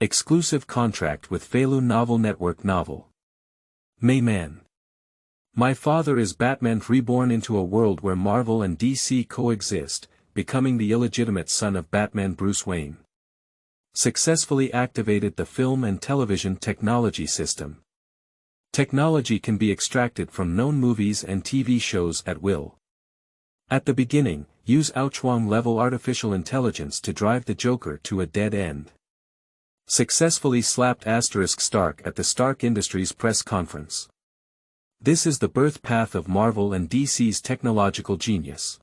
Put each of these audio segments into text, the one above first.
Exclusive contract with Feilu Novel Network novel. Meiman. My father is Batman reborn into a world where Marvel and DC coexist, becoming the illegitimate son of Batman Bruce Wayne. Successfully activated the film and television technology system. Technology can be extracted from known movies and TV shows at will. At the beginning, use Ouchwang-level artificial intelligence to drive the Joker to a dead end. Successfully slapped Stark at the Stark Industries press conference. This is the birth path of Marvel and DC's technological genius.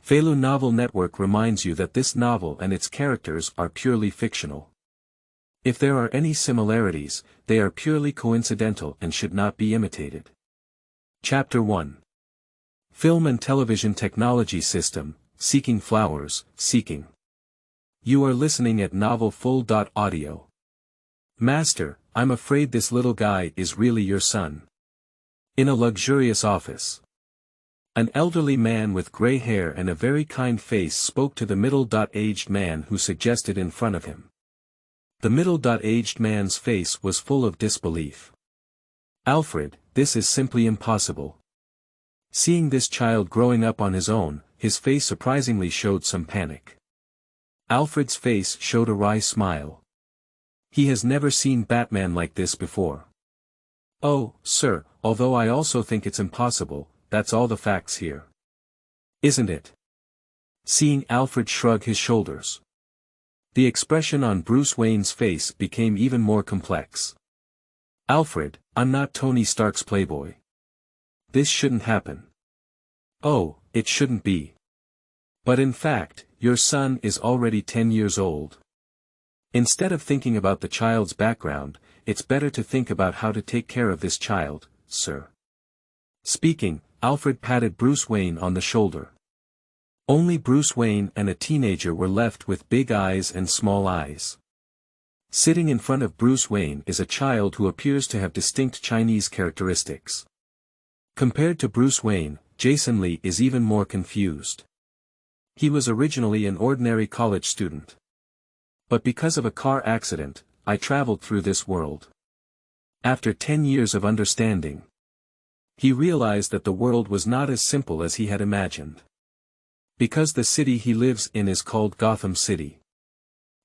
Feilu Novel Network reminds you that this novel and its characters are purely fictional. If there are any similarities, they are purely coincidental and should not be imitated. Chapter 1. Film and Television Technology System, Seeking Flowers, Seeking. You are listening at novelfull.audio. Master, I'm afraid this little guy is really your son. In a luxurious office. An elderly man with gray hair and a very kind face spoke to the middle-aged man who suggested in front of him. The middle-aged man's face was full of disbelief. Alfred, this is simply impossible. Seeing this child growing up on his own, his face surprisingly showed some panic. Alfred's face showed a wry smile. He has never seen Batman like this before. Oh, sir, although I also think it's impossible, that's all the facts here. Isn't it? Seeing Alfred shrug his shoulders. The expression on Bruce Wayne's face became even more complex. Alfred, I'm not Tony Stark's playboy. This shouldn't happen. Oh, it shouldn't be. But in fact, your son is already 10 years old. Instead of thinking about the child's background, it's better to think about how to take care of this child, sir. Speaking, Alfred patted Bruce Wayne on the shoulder. Only Bruce Wayne and a teenager were left with big eyes and small eyes. Sitting in front of Bruce Wayne is a child who appears to have distinct Chinese characteristics. Compared to Bruce Wayne, Jason Lee is even more confused. He was originally an ordinary college student. But because of a car accident, I traveled through this world. After 10 years of understanding, he realized that the world was not as simple as he had imagined. Because the city he lives in is called Gotham City.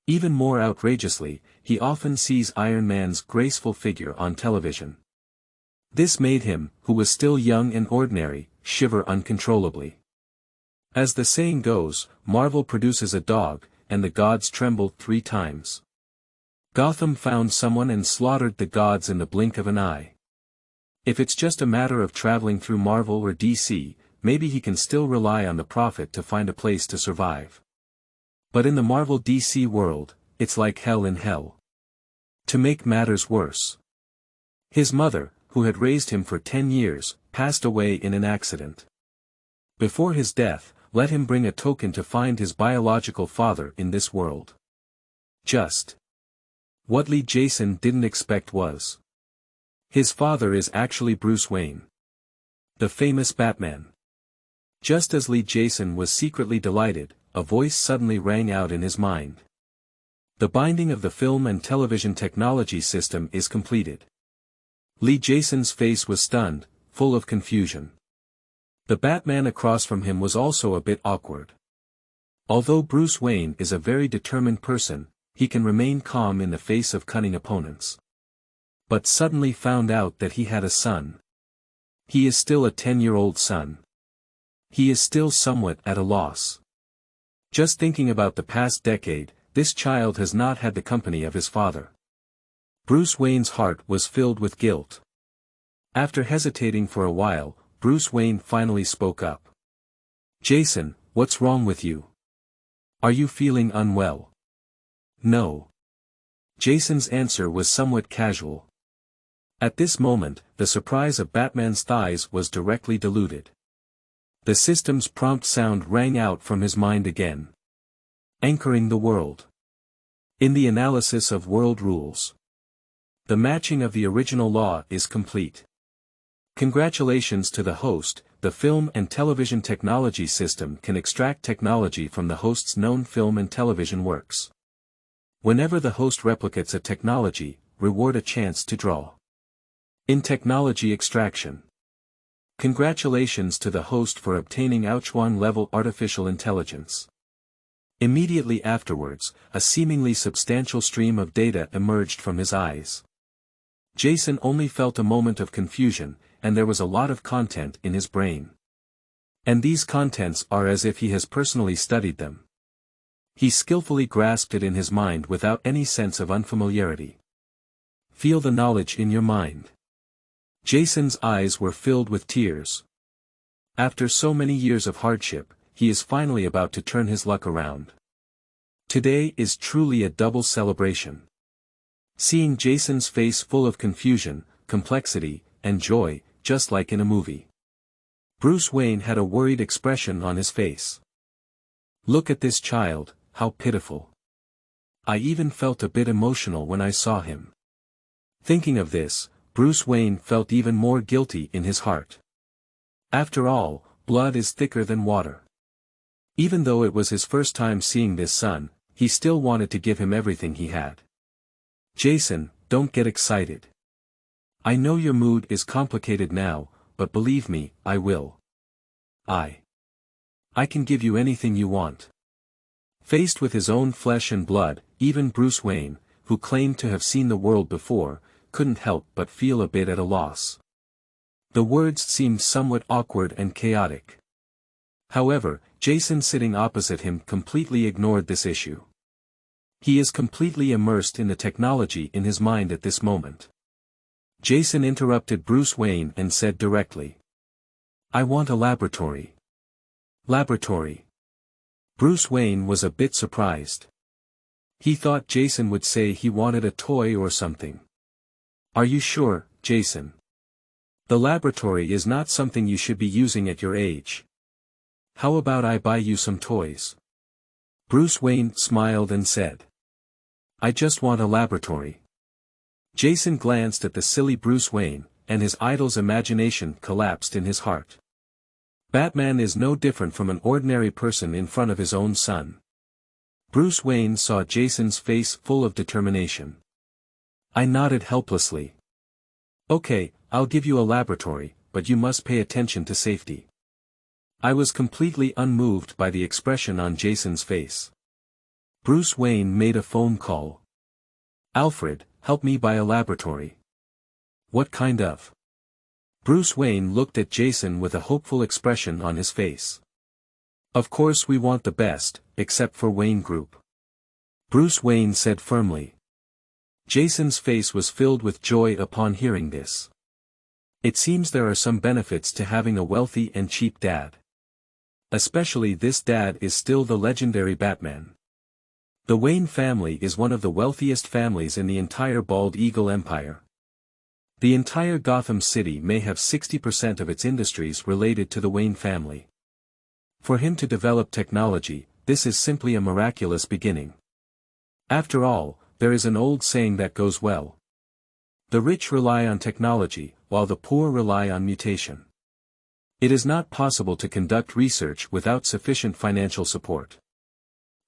Even more outrageously, he often sees Iron Man's graceful figure on television. This made him, who was still young and ordinary, shiver uncontrollably. As the saying goes, Marvel produces a dog, and the gods tremble 3 times. Gotham found someone and slaughtered the gods in the blink of an eye. If it's just a matter of traveling through Marvel or DC, maybe he can still rely on the Prophet to find a place to survive. But in the Marvel DC world, it's like hell in hell. To make matters worse, his mother, who had raised him for 10 years, passed away in an accident. Before his death, let him bring a token to find his biological father in this world. Just what Lee Jason didn't expect was, his father is actually Bruce Wayne, the famous Batman. Just as Lee Jason was secretly delighted, a voice suddenly rang out in his mind. The binding of the film and television technology system is completed. Lee Jason's face was stunned, full of confusion. The Batman across from him was also a bit awkward. Although Bruce Wayne is a very determined person, he can remain calm in the face of cunning opponents. But suddenly found out that he had a son. He is still a 10-year-old son. He is still somewhat at a loss. Just thinking about the past decade, this child has not had the company of his father. Bruce Wayne's heart was filled with guilt. After hesitating for a while, Bruce Wayne finally spoke up. Jason, what's wrong with you? Are you feeling unwell? No. Jason's answer was somewhat casual. At this moment, the surprise of Batman's thighs was directly diluted. The system's prompt sound rang out from his mind again. Anchoring the world. In the analysis of world rules. The matching of the original law is complete. Congratulations to the host. The film and television technology system can extract technology from the host's known film and television works. Whenever the host replicates a technology, reward a chance to draw. In technology extraction. Congratulations to the host for obtaining Ouchuan-level artificial intelligence. Immediately afterwards, a seemingly substantial stream of data emerged from his eyes. Jason only felt a moment of confusion, and there was a lot of content in his brain. And these contents are as if he has personally studied them. He skillfully grasped it in his mind without any sense of unfamiliarity. Feel the knowledge in your mind. Jason's eyes were filled with tears. After so many years of hardship, he is finally about to turn his luck around. Today is truly a double celebration. Seeing Jason's face full of confusion, complexity, and joy, just like in a movie. Bruce Wayne had a worried expression on his face. Look at this child, how pitiful. I even felt a bit emotional when I saw him. Thinking of this, Bruce Wayne felt even more guilty in his heart. After all, blood is thicker than water. Even though it was his first time seeing this son, he still wanted to give him everything he had. Jason, don't get excited. I know your mood is complicated now, but believe me, I will. I can give you anything you want. Faced with his own flesh and blood, even Bruce Wayne, who claimed to have seen the world before, couldn't help but feel a bit at a loss. The words seemed somewhat awkward and chaotic. However, Jason sitting opposite him completely ignored this issue. He is completely immersed in the technology in his mind at this moment. Jason interrupted Bruce Wayne and said directly. I want a laboratory. Laboratory. Bruce Wayne was a bit surprised. He thought Jason would say he wanted a toy or something. Are you sure, Jason? The laboratory is not something you should be using at your age. How about I buy you some toys? Bruce Wayne smiled and said. I just want a laboratory. Jason glanced at the silly Bruce Wayne, and his idol's imagination collapsed in his heart. Batman is no different from an ordinary person in front of his own son. Bruce Wayne saw Jason's face full of determination. I nodded helplessly. Okay, I'll give you a laboratory, but you must pay attention to safety. I was completely unmoved by the expression on Jason's face. Bruce Wayne made a phone call. Alfred, help me buy a laboratory. What kind of? Bruce Wayne looked at Jason with a hopeful expression on his face. Of course we want the best, except for Wayne Group. Bruce Wayne said firmly. Jason's face was filled with joy upon hearing this. It seems there are some benefits to having a wealthy and cheap dad. Especially this dad is still the legendary Batman. The Wayne family is one of the wealthiest families in the entire Bald Eagle Empire. The entire Gotham City may have 60% of its industries related to the Wayne family. For him to develop technology, this is simply a miraculous beginning. After all, there is an old saying that goes well. The rich rely on technology, while the poor rely on mutation. It is not possible to conduct research without sufficient financial support.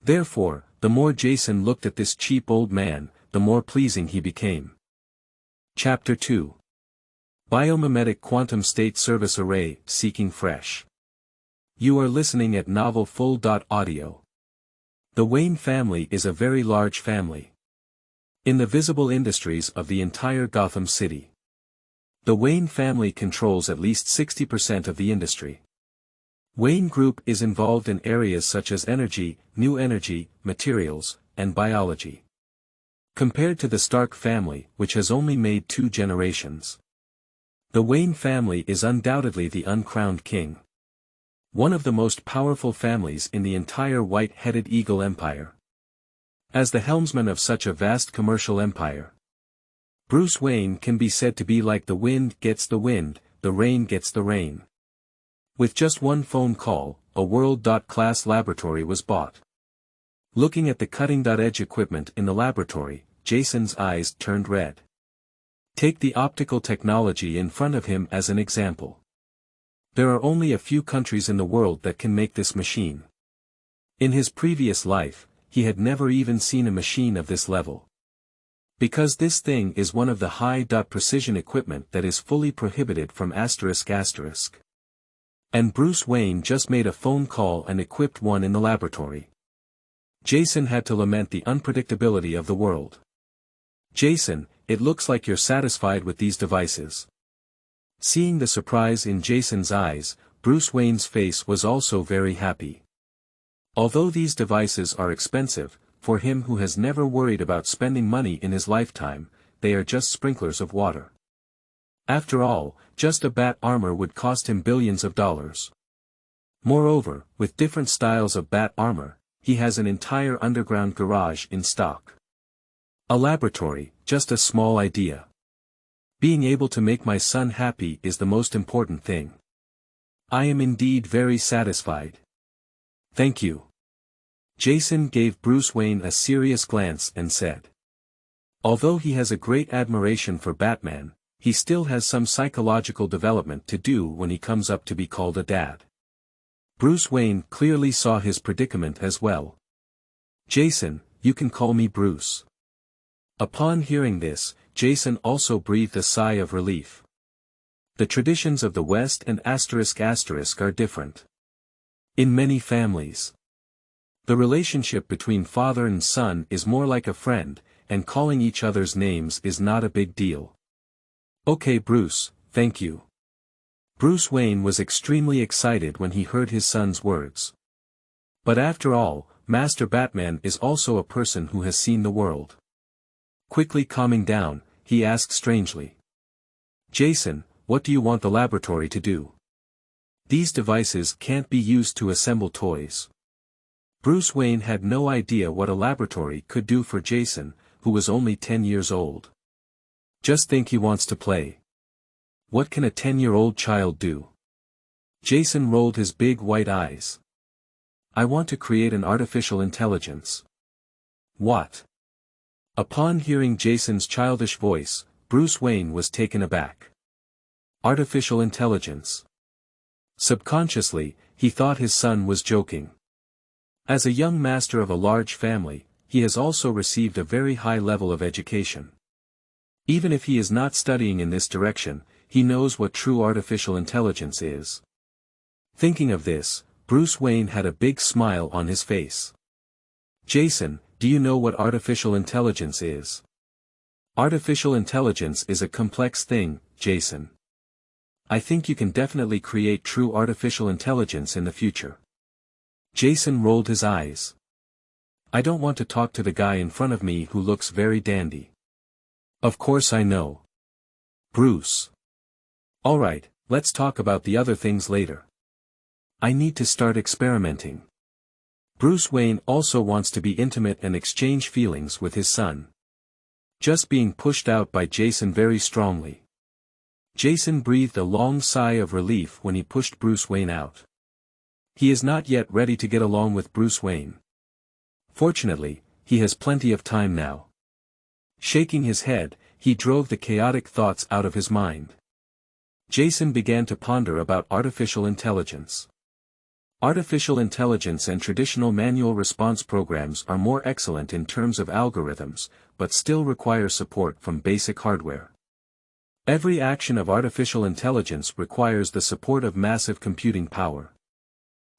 Therefore, the more Jason looked at this cheap old man, the more pleasing he became. Chapter 2. Biomimetic Quantum State Service Array, Seeking Fresh. You are listening at novelfull.audio. The Wayne family is a very large family. In the visible industries of the entire Gotham City, the Wayne family controls at least 60% of the industry. Wayne Group is involved in areas such as energy, new energy, materials, and biology. Compared to the Stark family, which has only made 2 generations, the Wayne family is undoubtedly the uncrowned king. One of the most powerful families in the entire White-Headed Eagle Empire. As the helmsman of such a vast commercial empire, Bruce Wayne can be said to be like the wind gets the wind, the rain gets the rain. With just one phone call, a world-class laboratory was bought. Looking at the cutting-edge equipment in the laboratory, Jason's eyes turned red. Take the optical technology in front of him as an example. There are only a few countries in the world that can make this machine. In his previous life, he had never even seen a machine of this level. Because this thing is one of the high-precision equipment that is fully prohibited from ***. And Bruce Wayne just made a phone call and equipped one in the laboratory. Jason had to lament the unpredictability of the world. Jason, it looks like you're satisfied with these devices. Seeing the surprise in Jason's eyes, Bruce Wayne's face was also very happy. Although these devices are expensive, for him who has never worried about spending money in his lifetime, they are just sprinklers of water. After all, just a bat armor would cost him billions of dollars. Moreover, with different styles of bat armor, he has an entire underground garage in stock. A laboratory, just a small idea. Being able to make my son happy is the most important thing. I am indeed very satisfied. Thank you. Jason gave Bruce Wayne a serious glance and said. Although he has a great admiration for Batman, he still has some psychological development to do when he comes up to be called a dad. Bruce Wayne clearly saw his predicament as well. Jason, you can call me Bruce. Upon hearing this, Jason also breathed a sigh of relief. The traditions of the West and **** are different. In many families, the relationship between father and son is more like a friend, and calling each other's names is not a big deal. Okay Bruce, thank you. Bruce Wayne was extremely excited when he heard his son's words. But after all, Master Batman is also a person who has seen the world. Quickly calming down, he asked strangely. Jason, what do you want the laboratory to do? These devices can't be used to assemble toys. Bruce Wayne had no idea what a laboratory could do for Jason, who was only 10 years old. Just think he wants to play. What can a 10-year-old child do? Jason rolled his big white eyes. I want to create an artificial intelligence. What? Upon hearing Jason's childish voice, Bruce Wayne was taken aback. Artificial intelligence. Subconsciously, he thought his son was joking. As a young master of a large family, he has also received a very high level of education. Even if he is not studying in this direction, he knows what true artificial intelligence is. Thinking of this, Bruce Wayne had a big smile on his face. Jason, do you know what artificial intelligence is? Artificial intelligence is a complex thing, Jason. I think you can definitely create true artificial intelligence in the future. Jason rolled his eyes. I don't want to talk to the guy in front of me who looks very dandy. Of course I know. Bruce. Alright, let's talk about the other things later. I need to start experimenting. Bruce Wayne also wants to be intimate and exchange feelings with his son. Just being pushed out by Jason very strongly. Jason breathed a long sigh of relief when he pushed Bruce Wayne out. He is not yet ready to get along with Bruce Wayne. Fortunately, he has plenty of time now. Shaking his head, he drove the chaotic thoughts out of his mind. Jason began to ponder about artificial intelligence. Artificial intelligence and traditional manual response programs are more excellent in terms of algorithms, but still require support from basic hardware. Every action of artificial intelligence requires the support of massive computing power.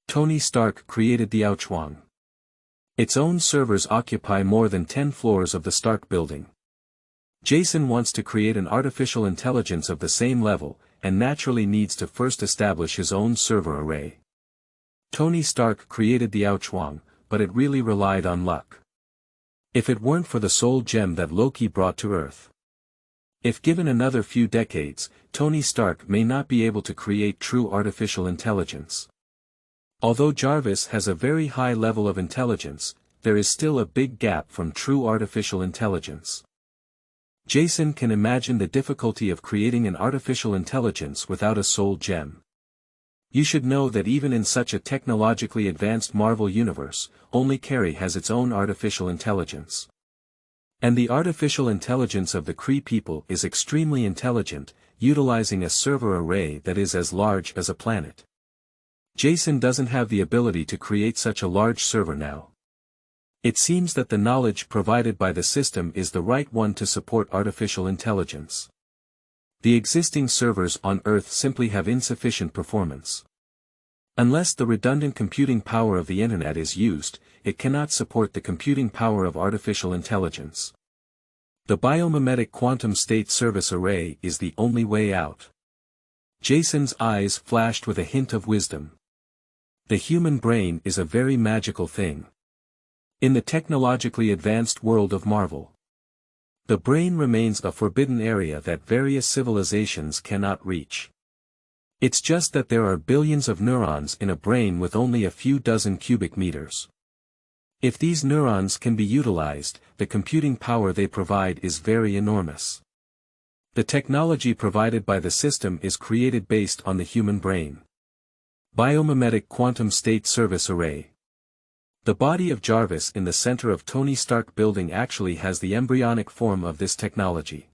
Tony Stark created the Ouchwang. Its own servers occupy more than 10 floors of the Stark building. Jason wants to create an artificial intelligence of the same level, and naturally needs to first establish his own server array. Tony Stark created the Ouchwang, but it really relied on luck. If it weren't for the soul gem that Loki brought to Earth. If given another few decades, Tony Stark may not be able to create true artificial intelligence. Although Jarvis has a very high level of intelligence, there is still a big gap from true artificial intelligence. Jason can imagine the difficulty of creating an artificial intelligence without a soul gem. You should know that even in such a technologically advanced Marvel universe, only Carrie has its own artificial intelligence. And the artificial intelligence of the Kree people is extremely intelligent, utilizing a server array that is as large as a planet. Jason doesn't have the ability to create such a large server now. It seems that the knowledge provided by the system is the right one to support artificial intelligence. The existing servers on Earth simply have insufficient performance. Unless the redundant computing power of the Internet is used, it cannot support the computing power of artificial intelligence. The biomimetic quantum state service array is the only way out. Jason's eyes flashed with a hint of wisdom. The human brain is a very magical thing. In the technologically advanced world of Marvel, the brain remains a forbidden area that various civilizations cannot reach. It's just that there are billions of neurons in a brain with only a few dozen cubic meters. If these neurons can be utilized, the computing power they provide is very enormous. The technology provided by the system is created based on the human brain. Biomimetic Quantum State Service Array. The body of Jarvis in the center of Tony Stark building actually has the embryonic form of this technology.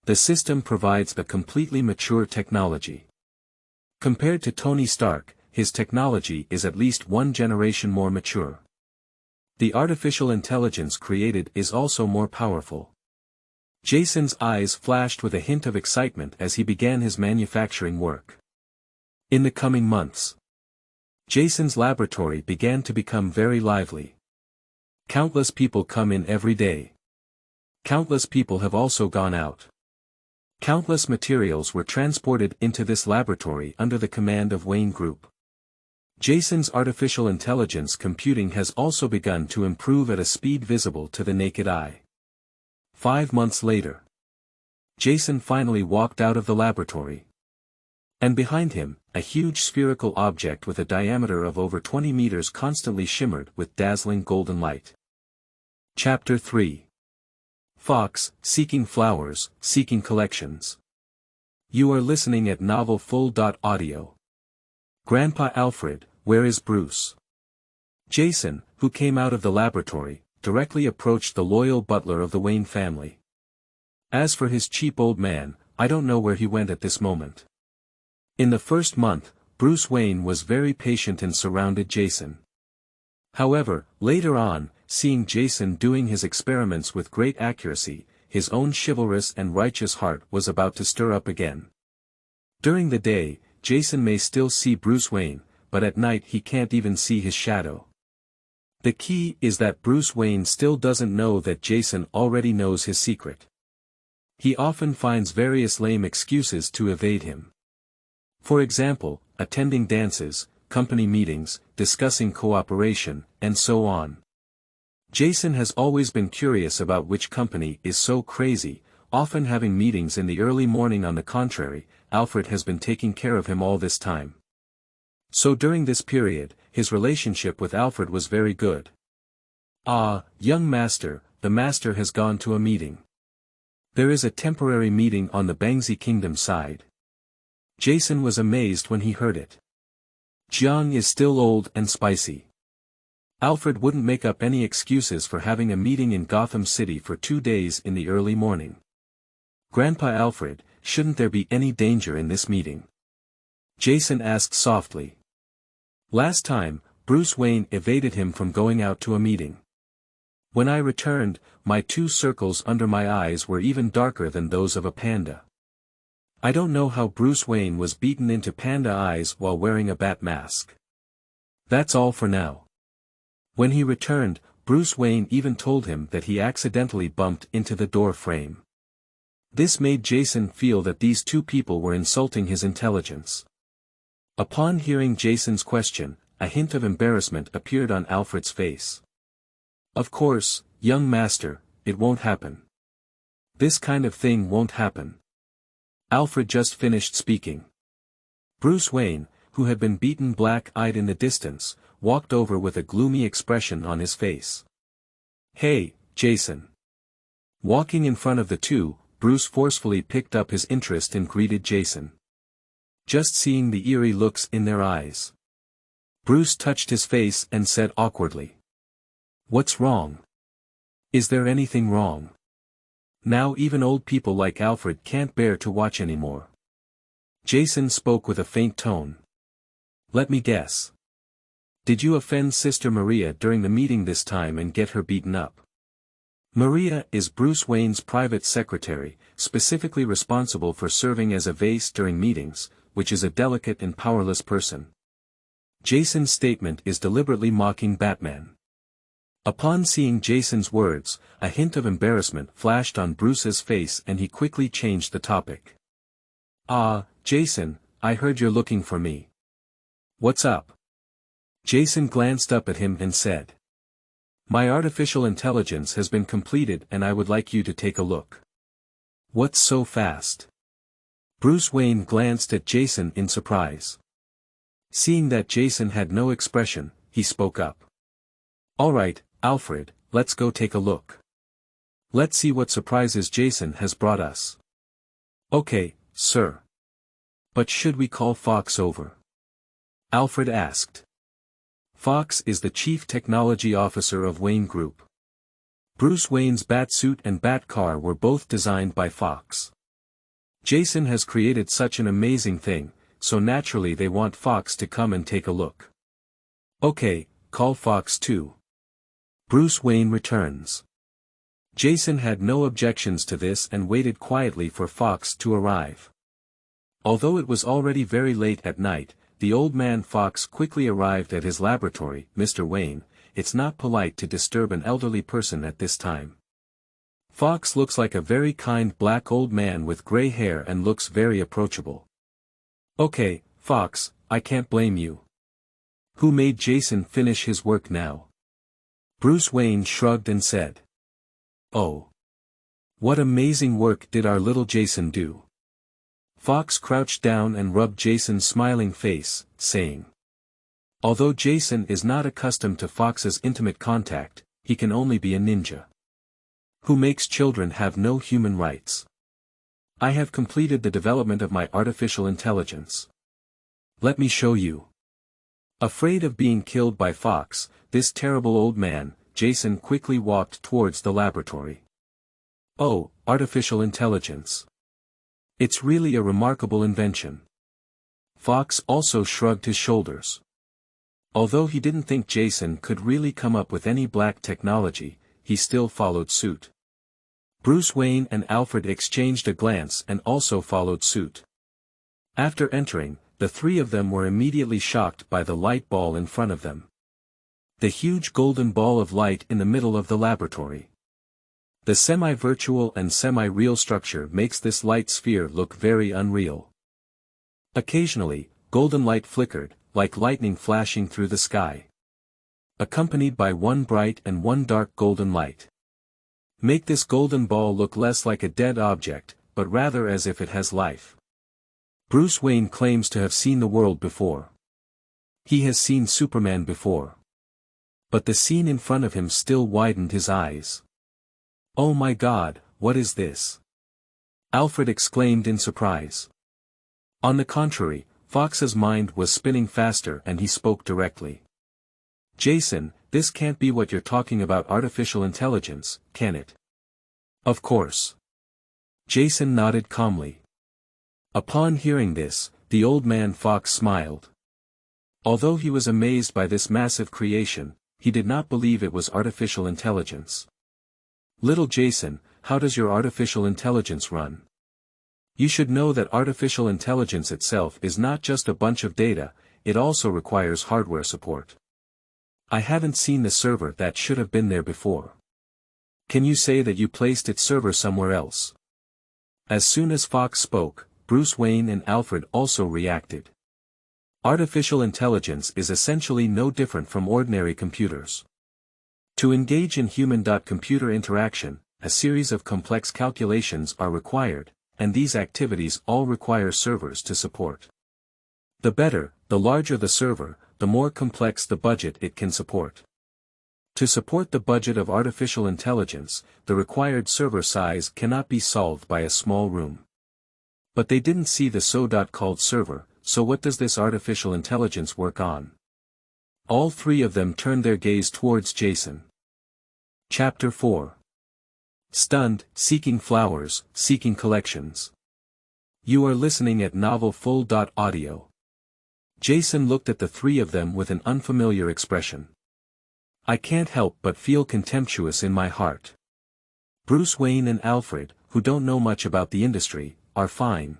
The system provides a completely mature technology. Compared to Tony Stark, his technology is at least one generation more mature. The artificial intelligence created is also more powerful. Jason's eyes flashed with a hint of excitement as he began his manufacturing work. In the coming months, Jason's laboratory began to become very lively. Countless people come in every day. Countless people have also gone out. Countless materials were transported into this laboratory under the command of Wayne Group. Jason's artificial intelligence computing has also begun to improve at a speed visible to the naked eye. 5 months later, Jason finally walked out of the laboratory. And behind him, a huge spherical object with a diameter of over 20 meters constantly shimmered with dazzling golden light. Chapter 3. Fox, Seeking Flowers, Seeking Collections. You are listening at novelfull.audio. Grandpa Alfred, where is Bruce? Jason, who came out of the laboratory, directly approached the loyal butler of the Wayne family. As for his cheap old man, I don't know where he went at this moment. In the first month, Bruce Wayne was very patient and surrounded Jason. However, later on, seeing Jason doing his experiments with great accuracy, his own chivalrous and righteous heart was about to stir up again. During the day, Jason may still see Bruce Wayne, but at night he can't even see his shadow. The key is that Bruce Wayne still doesn't know that Jason already knows his secret. He often finds various lame excuses to evade him. For example, attending dances, company meetings, discussing cooperation, and so on. Jason has always been curious about which company is so crazy, often having meetings in the early morning. On the contrary, Alfred has been taking care of him all this time. So during this period, his relationship with Alfred was very good. Ah, young master, the master has gone to a meeting. There is a temporary meeting on the Bangsi Kingdom side. Jason was amazed when he heard it. Jiang is still old and spicy. Alfred wouldn't make up any excuses for having a meeting in Gotham City for 2 days in the early morning. Grandpa Alfred, shouldn't there be any danger in this meeting? Jason asked softly. Last time, Bruce Wayne evaded him from going out to a meeting. When I returned, my 2 circles under my eyes were even darker than those of a panda. I don't know how Bruce Wayne was beaten into panda eyes while wearing a bat mask. That's all for now. When he returned, Bruce Wayne even told him that he accidentally bumped into the door frame. This made Jason feel that these 2 people were insulting his intelligence. Upon hearing Jason's question, a hint of embarrassment appeared on Alfred's face. Of course, young master, it won't happen. This kind of thing won't happen. Alfred just finished speaking. Bruce Wayne, who had been beaten black-eyed in the distance, walked over with a gloomy expression on his face. Hey, Jason. Walking in front of the 2, Bruce forcefully picked up his interest and greeted Jason. Just seeing the eerie looks in their eyes, Bruce touched his face and said awkwardly. What's wrong? Is there anything wrong? Now even old people like Alfred can't bear to watch anymore. Jason spoke with a faint tone. Let me guess. Did you offend Sister Maria during the meeting this time and get her beaten up? Maria is Bruce Wayne's private secretary, specifically responsible for serving as a vase during meetings, which is a delicate and powerless person. Jason's statement is deliberately mocking Batman. Upon seeing Jason's words, a hint of embarrassment flashed on Bruce's face and he quickly changed the topic. "Ah, Jason, I heard you're looking for me. What's up?" Jason glanced up at him and said, "My artificial intelligence has been completed and I would like you to take a look." "What's so fast?" Bruce Wayne glanced at Jason in surprise. Seeing that Jason had no expression, he spoke up. "All right, Alfred, let's go take a look. Let's see what surprises Jason has brought us." "Okay, sir. But should we call Fox over?" Alfred asked. Fox is the Chief Technology Officer of Wayne Group. Bruce Wayne's Batsuit and Batcar were both designed by Fox. Jason has created such an amazing thing, so naturally they want Fox to come and take a look. "Okay, call Fox too." Bruce Wayne returns. Jason had no objections to this and waited quietly for Fox to arrive. Although it was already very late at night, the old man Fox quickly arrived at his laboratory. "Mr. Wayne, it's not polite to disturb an elderly person at this time." Fox looks like a very kind black old man with gray hair and looks very approachable. "Okay, Fox, I can't blame you. Who made Jason finish his work now?" Bruce Wayne shrugged and said. "Oh. What amazing work did our little Jason do?" Fox crouched down and rubbed Jason's smiling face, saying. Although Jason is not accustomed to Fox's intimate contact, he can only be a ninja. "Who makes children have no human rights? I have completed the development of my artificial intelligence. Let me show you." Afraid of being killed by Fox, this terrible old man, Jason quickly walked towards the laboratory. "Oh, artificial intelligence. It's really a remarkable invention." Fox also shrugged his shoulders. Although he didn't think Jason could really come up with any black technology, he still followed suit. Bruce Wayne and Alfred exchanged a glance and also followed suit. After entering, the three of them were immediately shocked by the light ball in front of them. The huge golden ball of light in the middle of the laboratory. The semi-virtual and semi-real structure makes this light sphere look very unreal. Occasionally, golden light flickered, like lightning flashing through the sky. Accompanied by one bright and one dark golden light. Make this golden ball look less like a dead object, but rather as if it has life. Bruce Wayne claims to have seen the world before. He has seen Superman before. But the scene in front of him still widened his eyes. "Oh my God, what is this?" Alfred exclaimed in surprise. On the contrary, Fox's mind was spinning faster and he spoke directly. "Jason, this can't be what you're talking about, artificial intelligence, can it?" "Of course." Jason nodded calmly. Upon hearing this, the old man Fox smiled. Although he was amazed by this massive creation, he did not believe it was artificial intelligence. "Little Jason, how does your artificial intelligence run? You should know that artificial intelligence itself is not just a bunch of data, it also requires hardware support. I haven't seen the server that should have been there before. Can you say that you placed its server somewhere else?" As soon as Fox spoke, Bruce Wayne and Alfred also reacted. Artificial intelligence is essentially no different from ordinary computers. To engage in human-computer interaction, a series of complex calculations are required, and these activities all require servers to support. The larger the server, the more complex the budget it can support. To support the budget of artificial intelligence, the required server size cannot be solved by a small room. But they didn't see the so-called server, so what does this artificial intelligence work on? All three of them turned their gaze towards Jason. Chapter 4. Stunned, Seeking Flowers, Seeking Collections. You are listening at novelfull.audio. Jason looked at the three of them with an unfamiliar expression. I can't help but feel contemptuous in my heart. Bruce Wayne and Alfred, who don't know much about the industry, are fine.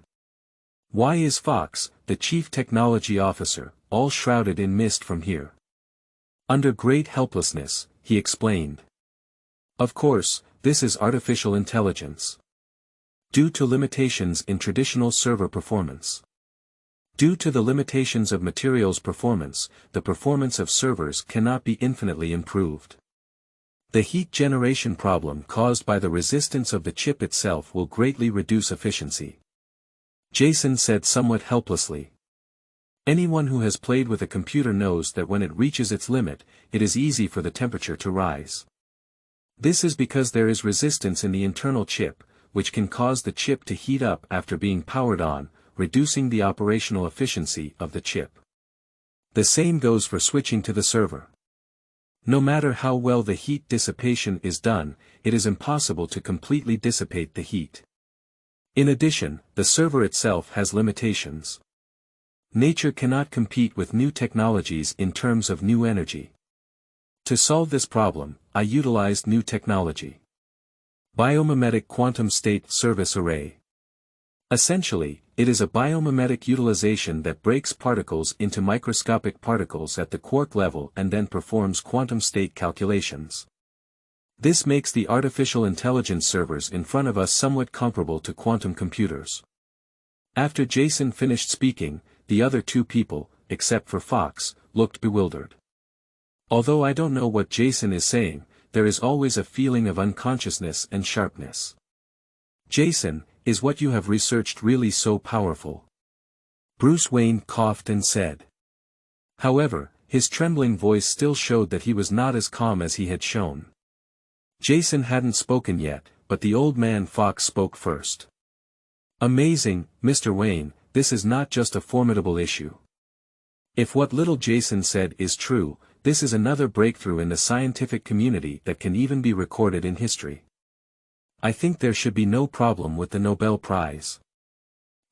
Why is Fox, the chief technology officer, all shrouded in mist from here? Under great helplessness, he explained. Of course, this is artificial intelligence. Due to limitations in traditional server performance. Due to the limitations of materials performance, the performance of servers cannot be infinitely improved. The heat generation problem caused by the resistance of the chip itself will greatly reduce efficiency. Jason said somewhat helplessly. Anyone who has played with a computer knows that when it reaches its limit, it is easy for the temperature to rise. This is because there is resistance in the internal chip, which can cause the chip to heat up after being powered on, reducing the operational efficiency of the chip. The same goes for switching to the server. No matter how well the heat dissipation is done, it is impossible to completely dissipate the heat. In addition, the server itself has limitations. Nature cannot compete with new technologies in terms of new energy. To solve this problem, I utilized new technology. Biomimetic Quantum State Service Array. Essentially, it is a biomimetic utilization that breaks particles into microscopic particles at the quark level and then performs quantum state calculations. This makes the artificial intelligence servers in front of us somewhat comparable to quantum computers. After Jason finished speaking, the other two people, except for Fox, looked bewildered. Although I don't know what Jason is saying, there is always a feeling of unconsciousness and sharpness. Jason, is what you have researched really so powerful? Bruce Wayne coughed and said. However, his trembling voice still showed that he was not as calm as he had shown. Jason hadn't spoken yet, but the old man Fox spoke first. Amazing, Mr. Wayne, this is not just a formidable issue. If what little Jason said is true, this is another breakthrough in the scientific community that can even be recorded in history. I think there should be no problem with the Nobel Prize.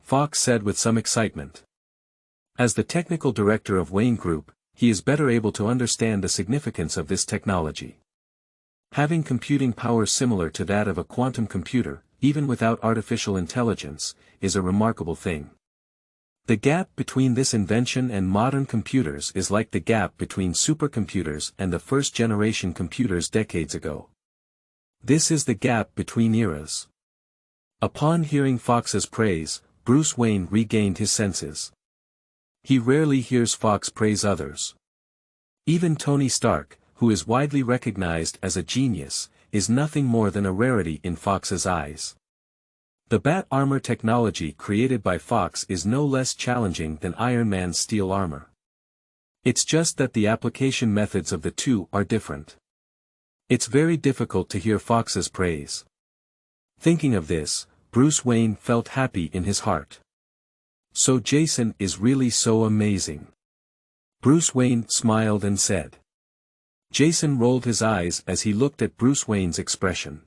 Fox said with some excitement. As the technical director of Wayne Group, he is better able to understand the significance of this technology. Having computing power similar to that of a quantum computer, even without artificial intelligence, is a remarkable thing. The gap between this invention and modern computers is like the gap between supercomputers and the first-generation computers decades ago. This is the gap between eras. Upon hearing Fox's praise, Bruce Wayne regained his senses. He rarely hears Fox praise others. Even Tony Stark, who is widely recognized as a genius, is nothing more than a rarity in Fox's eyes. The bat armor technology created by Fox is no less challenging than Iron Man's steel armor. It's just that the application methods of the two are different. It's very difficult to hear Fox's praise. Thinking of this, Bruce Wayne felt happy in his heart. So Jason is really so amazing. Bruce Wayne smiled and said. Jason rolled his eyes as he looked at Bruce Wayne's expression.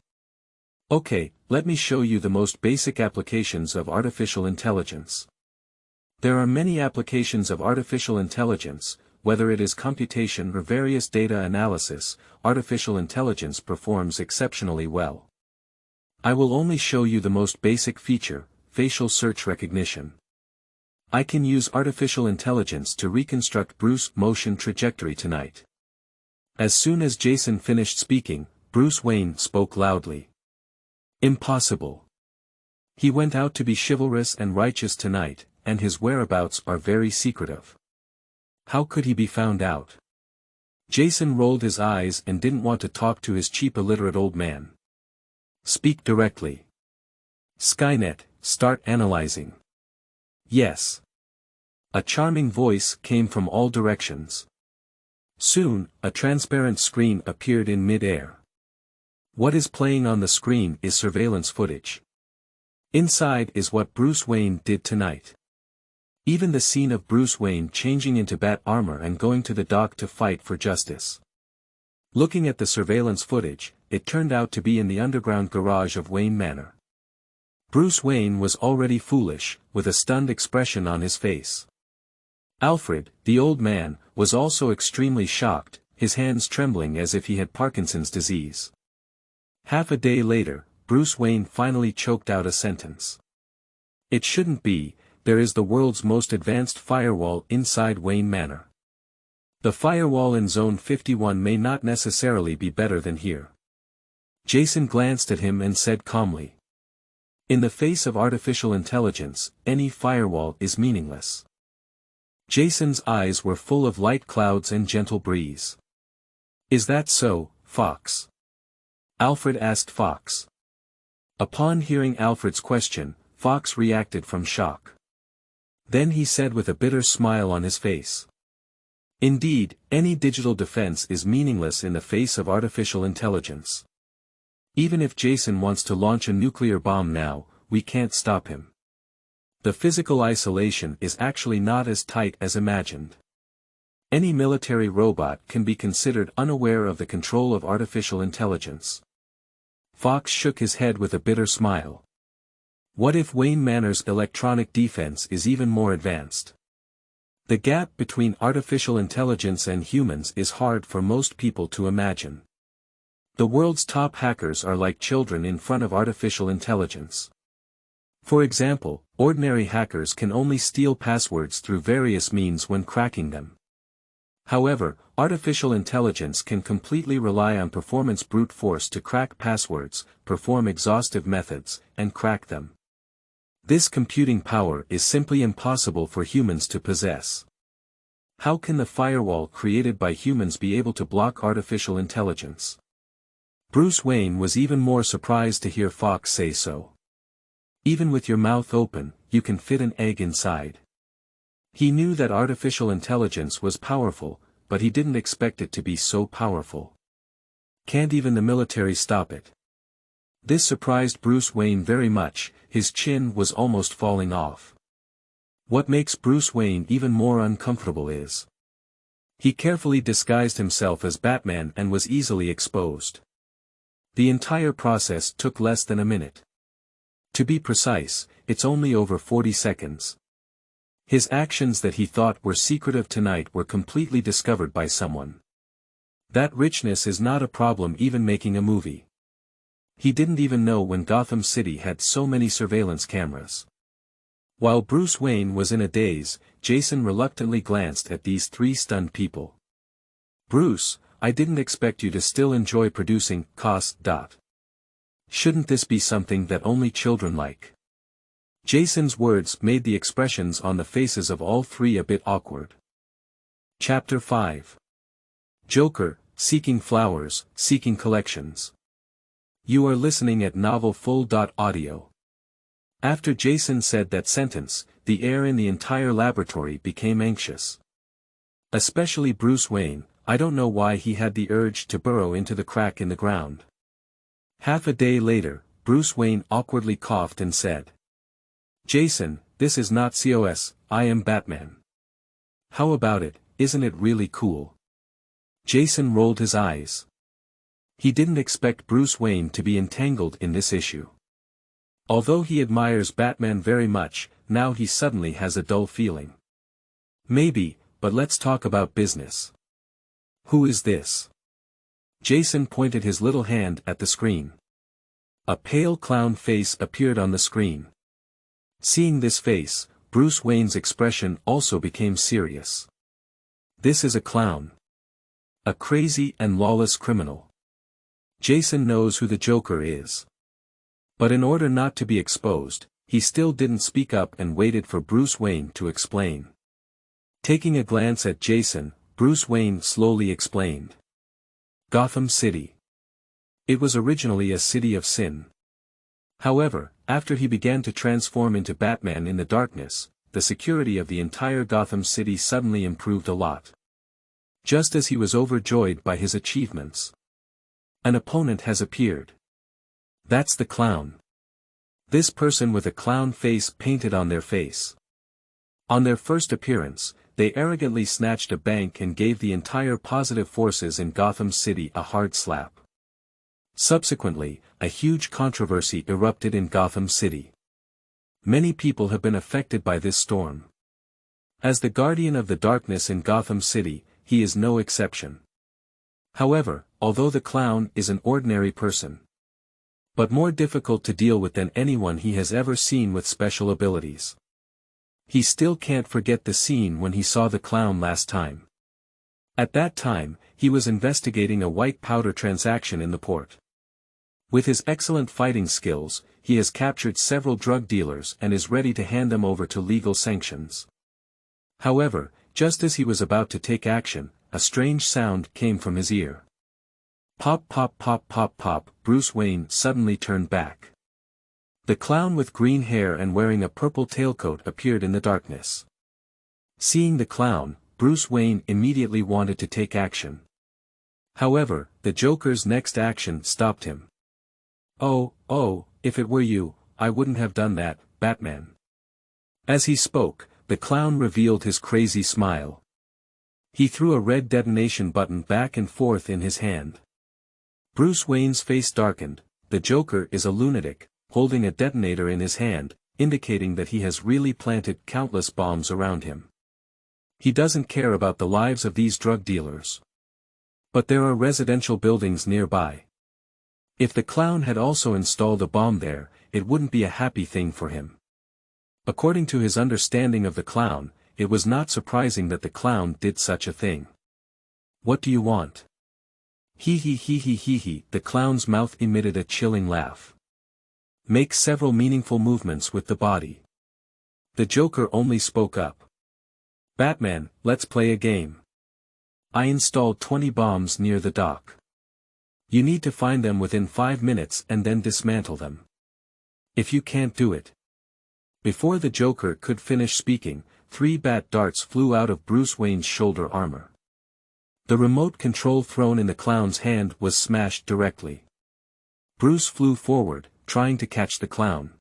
Okay, let me show you the most basic applications of artificial intelligence. There are many applications of artificial intelligence. Whether it is computation or various data analysis, artificial intelligence performs exceptionally well. I will only show you the most basic feature, facial search recognition. I can use artificial intelligence to reconstruct Bruce's motion trajectory tonight. As soon as Jason finished speaking, Bruce Wayne spoke loudly. Impossible. He went out to be chivalrous and righteous tonight, and his whereabouts are very secretive. How could he be found out? Jason rolled his eyes and didn't want to talk to his cheap illiterate old man. Speak directly. Skynet, start analyzing. Yes. A charming voice came from all directions. Soon, a transparent screen appeared in mid-air. What is playing on the screen is surveillance footage. Inside is what Bruce Wayne did tonight. Even the scene of Bruce Wayne changing into bat armor and going to the dock to fight for justice. Looking at the surveillance footage, it turned out to be in the underground garage of Wayne Manor. Bruce Wayne was already foolish, with a stunned expression on his face. Alfred, the old man, was also extremely shocked, his hands trembling as if he had Parkinson's disease. Half a day later, Bruce Wayne finally choked out a sentence. "It shouldn't be, there is the world's most advanced firewall inside Wayne Manor. The firewall in Zone 51 may not necessarily be better than here." Jason glanced at him and said calmly. "In the face of artificial intelligence, any firewall is meaningless." Jason's eyes were full of light clouds and gentle breeze. "Is that so, Fox?" Alfred asked Fox. Upon hearing Alfred's question, Fox reacted from shock. Then he said with a bitter smile on his face. "Indeed, any digital defense is meaningless in the face of artificial intelligence. Even if Jason wants to launch a nuclear bomb now, we can't stop him. The physical isolation is actually not as tight as imagined. Any military robot can be considered unaware of the control of artificial intelligence." Fox shook his head with a bitter smile. "What if Wayne Manor's electronic defense is even more advanced? The gap between artificial intelligence and humans is hard for most people to imagine. The world's top hackers are like children in front of artificial intelligence. For example, ordinary hackers can only steal passwords through various means when cracking them. However, artificial intelligence can completely rely on performance brute force to crack passwords, perform exhaustive methods, and crack them. This computing power is simply impossible for humans to possess. How can the firewall created by humans be able to block artificial intelligence?" Bruce Wayne was even more surprised to hear Fox say so. "Even with your mouth open, you can fit an egg inside." He knew that artificial intelligence was powerful, but he didn't expect it to be so powerful. Can't even the military stop it? This surprised Bruce Wayne very much, his chin was almost falling off. What makes Bruce Wayne even more uncomfortable is he carefully disguised himself as Batman and was easily exposed. The entire process took less than a minute. To be precise, it's only over 40 seconds. His actions that he thought were secretive tonight were completely discovered by someone. That richness is not a problem even making a movie. He didn't even know when Gotham City had so many surveillance cameras. While Bruce Wayne was in a daze, Jason reluctantly glanced at these three stunned people. "Bruce, I didn't expect you to still enjoy producing cost. Shouldn't this be something that only children like?" Jason's words made the expressions on the faces of all three a bit awkward. Chapter 5. Joker, Seeking Flowers, Seeking Collections. You are listening at novelfull.audio. After Jason said that sentence, the air in the entire laboratory became anxious. Especially Bruce Wayne. I don't know why he had the urge to burrow into the crack in the ground. Half a day later, Bruce Wayne awkwardly coughed and said, "Jason, this is not COS, I am Batman. How about it, isn't it really cool?" Jason rolled his eyes. He didn't expect Bruce Wayne to be entangled in this issue. Although he admires Batman very much, now he suddenly has a dull feeling. "Maybe, but let's talk about business. Who is this?" Jason pointed his little hand at the screen. A pale clown face appeared on the screen. Seeing this face, Bruce Wayne's expression also became serious. This is a clown. A crazy and lawless criminal. Jason knows who the Joker is. But in order not to be exposed, he still didn't speak up and waited for Bruce Wayne to explain. Taking a glance at Jason, Bruce Wayne slowly explained. Gotham City. It was originally a city of sin. However, after he began to transform into Batman in the darkness, the security of the entire Gotham City suddenly improved a lot. Just as he was overjoyed by his achievements, an opponent has appeared. That's the clown. This person with a clown face painted on their face. On their first appearance, they arrogantly snatched a bank and gave the entire positive forces in Gotham City a hard slap. Subsequently, a huge controversy erupted in Gotham City. Many people have been affected by this storm. As the guardian of the darkness in Gotham City, he is no exception. However, although the clown is an ordinary person, but more difficult to deal with than anyone he has ever seen with special abilities, he still can't forget the scene when he saw the clown last time. At that time, he was investigating a white powder transaction in the port. With his excellent fighting skills, he has captured several drug dealers and is ready to hand them over to legal sanctions. However, just as he was about to take action, a strange sound came from his ear. Pop pop pop pop pop. Bruce Wayne suddenly turned back. The clown with green hair and wearing a purple tailcoat appeared in the darkness. Seeing the clown, Bruce Wayne immediately wanted to take action. However, the Joker's next action stopped him. Oh, if it were you, I wouldn't have done that, Batman. As he spoke, the clown revealed his crazy smile. He threw a red detonation button back and forth in his hand. Bruce Wayne's face darkened. The Joker is a lunatic, holding a detonator in his hand, indicating that he has really planted countless bombs around him. He doesn't care about the lives of these drug dealers. But there are residential buildings nearby. If the clown had also installed a bomb there, it wouldn't be a happy thing for him. According to his understanding of the clown, it was not surprising that the clown did such a thing. What do you want? Hee hee hee hee hee hee. The clown's mouth emitted a chilling laugh. Make several meaningful movements with the body. The Joker only spoke up. Batman, let's play a game. I installed 20 bombs near the dock. You need to find them within 5 minutes and then dismantle them. If you can't do it. Before the Joker could finish speaking, 3 bat darts flew out of Bruce Wayne's shoulder armor. The remote control thrown in the clown's hand was smashed directly. Bruce flew forward, trying to catch the clown.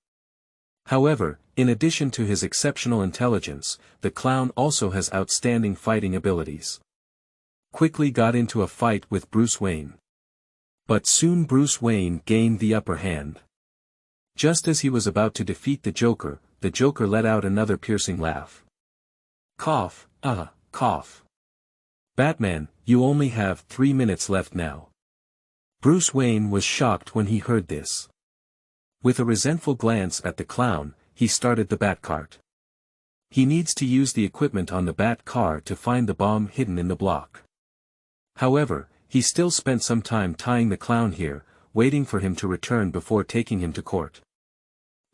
However, in addition to his exceptional intelligence, the clown also has outstanding fighting abilities. Quickly got into a fight with Bruce Wayne. But soon Bruce Wayne gained the upper hand. Just as he was about to defeat the Joker let out another piercing laugh. Cough, cough. Batman, you only have 3 minutes left now. Bruce Wayne was shocked when he heard this. With a resentful glance at the clown, he started the bat cart. He needs to use the equipment on the bat car to find the bomb hidden in the block. However, he still spent some time tying the clown here, waiting for him to return before taking him to court.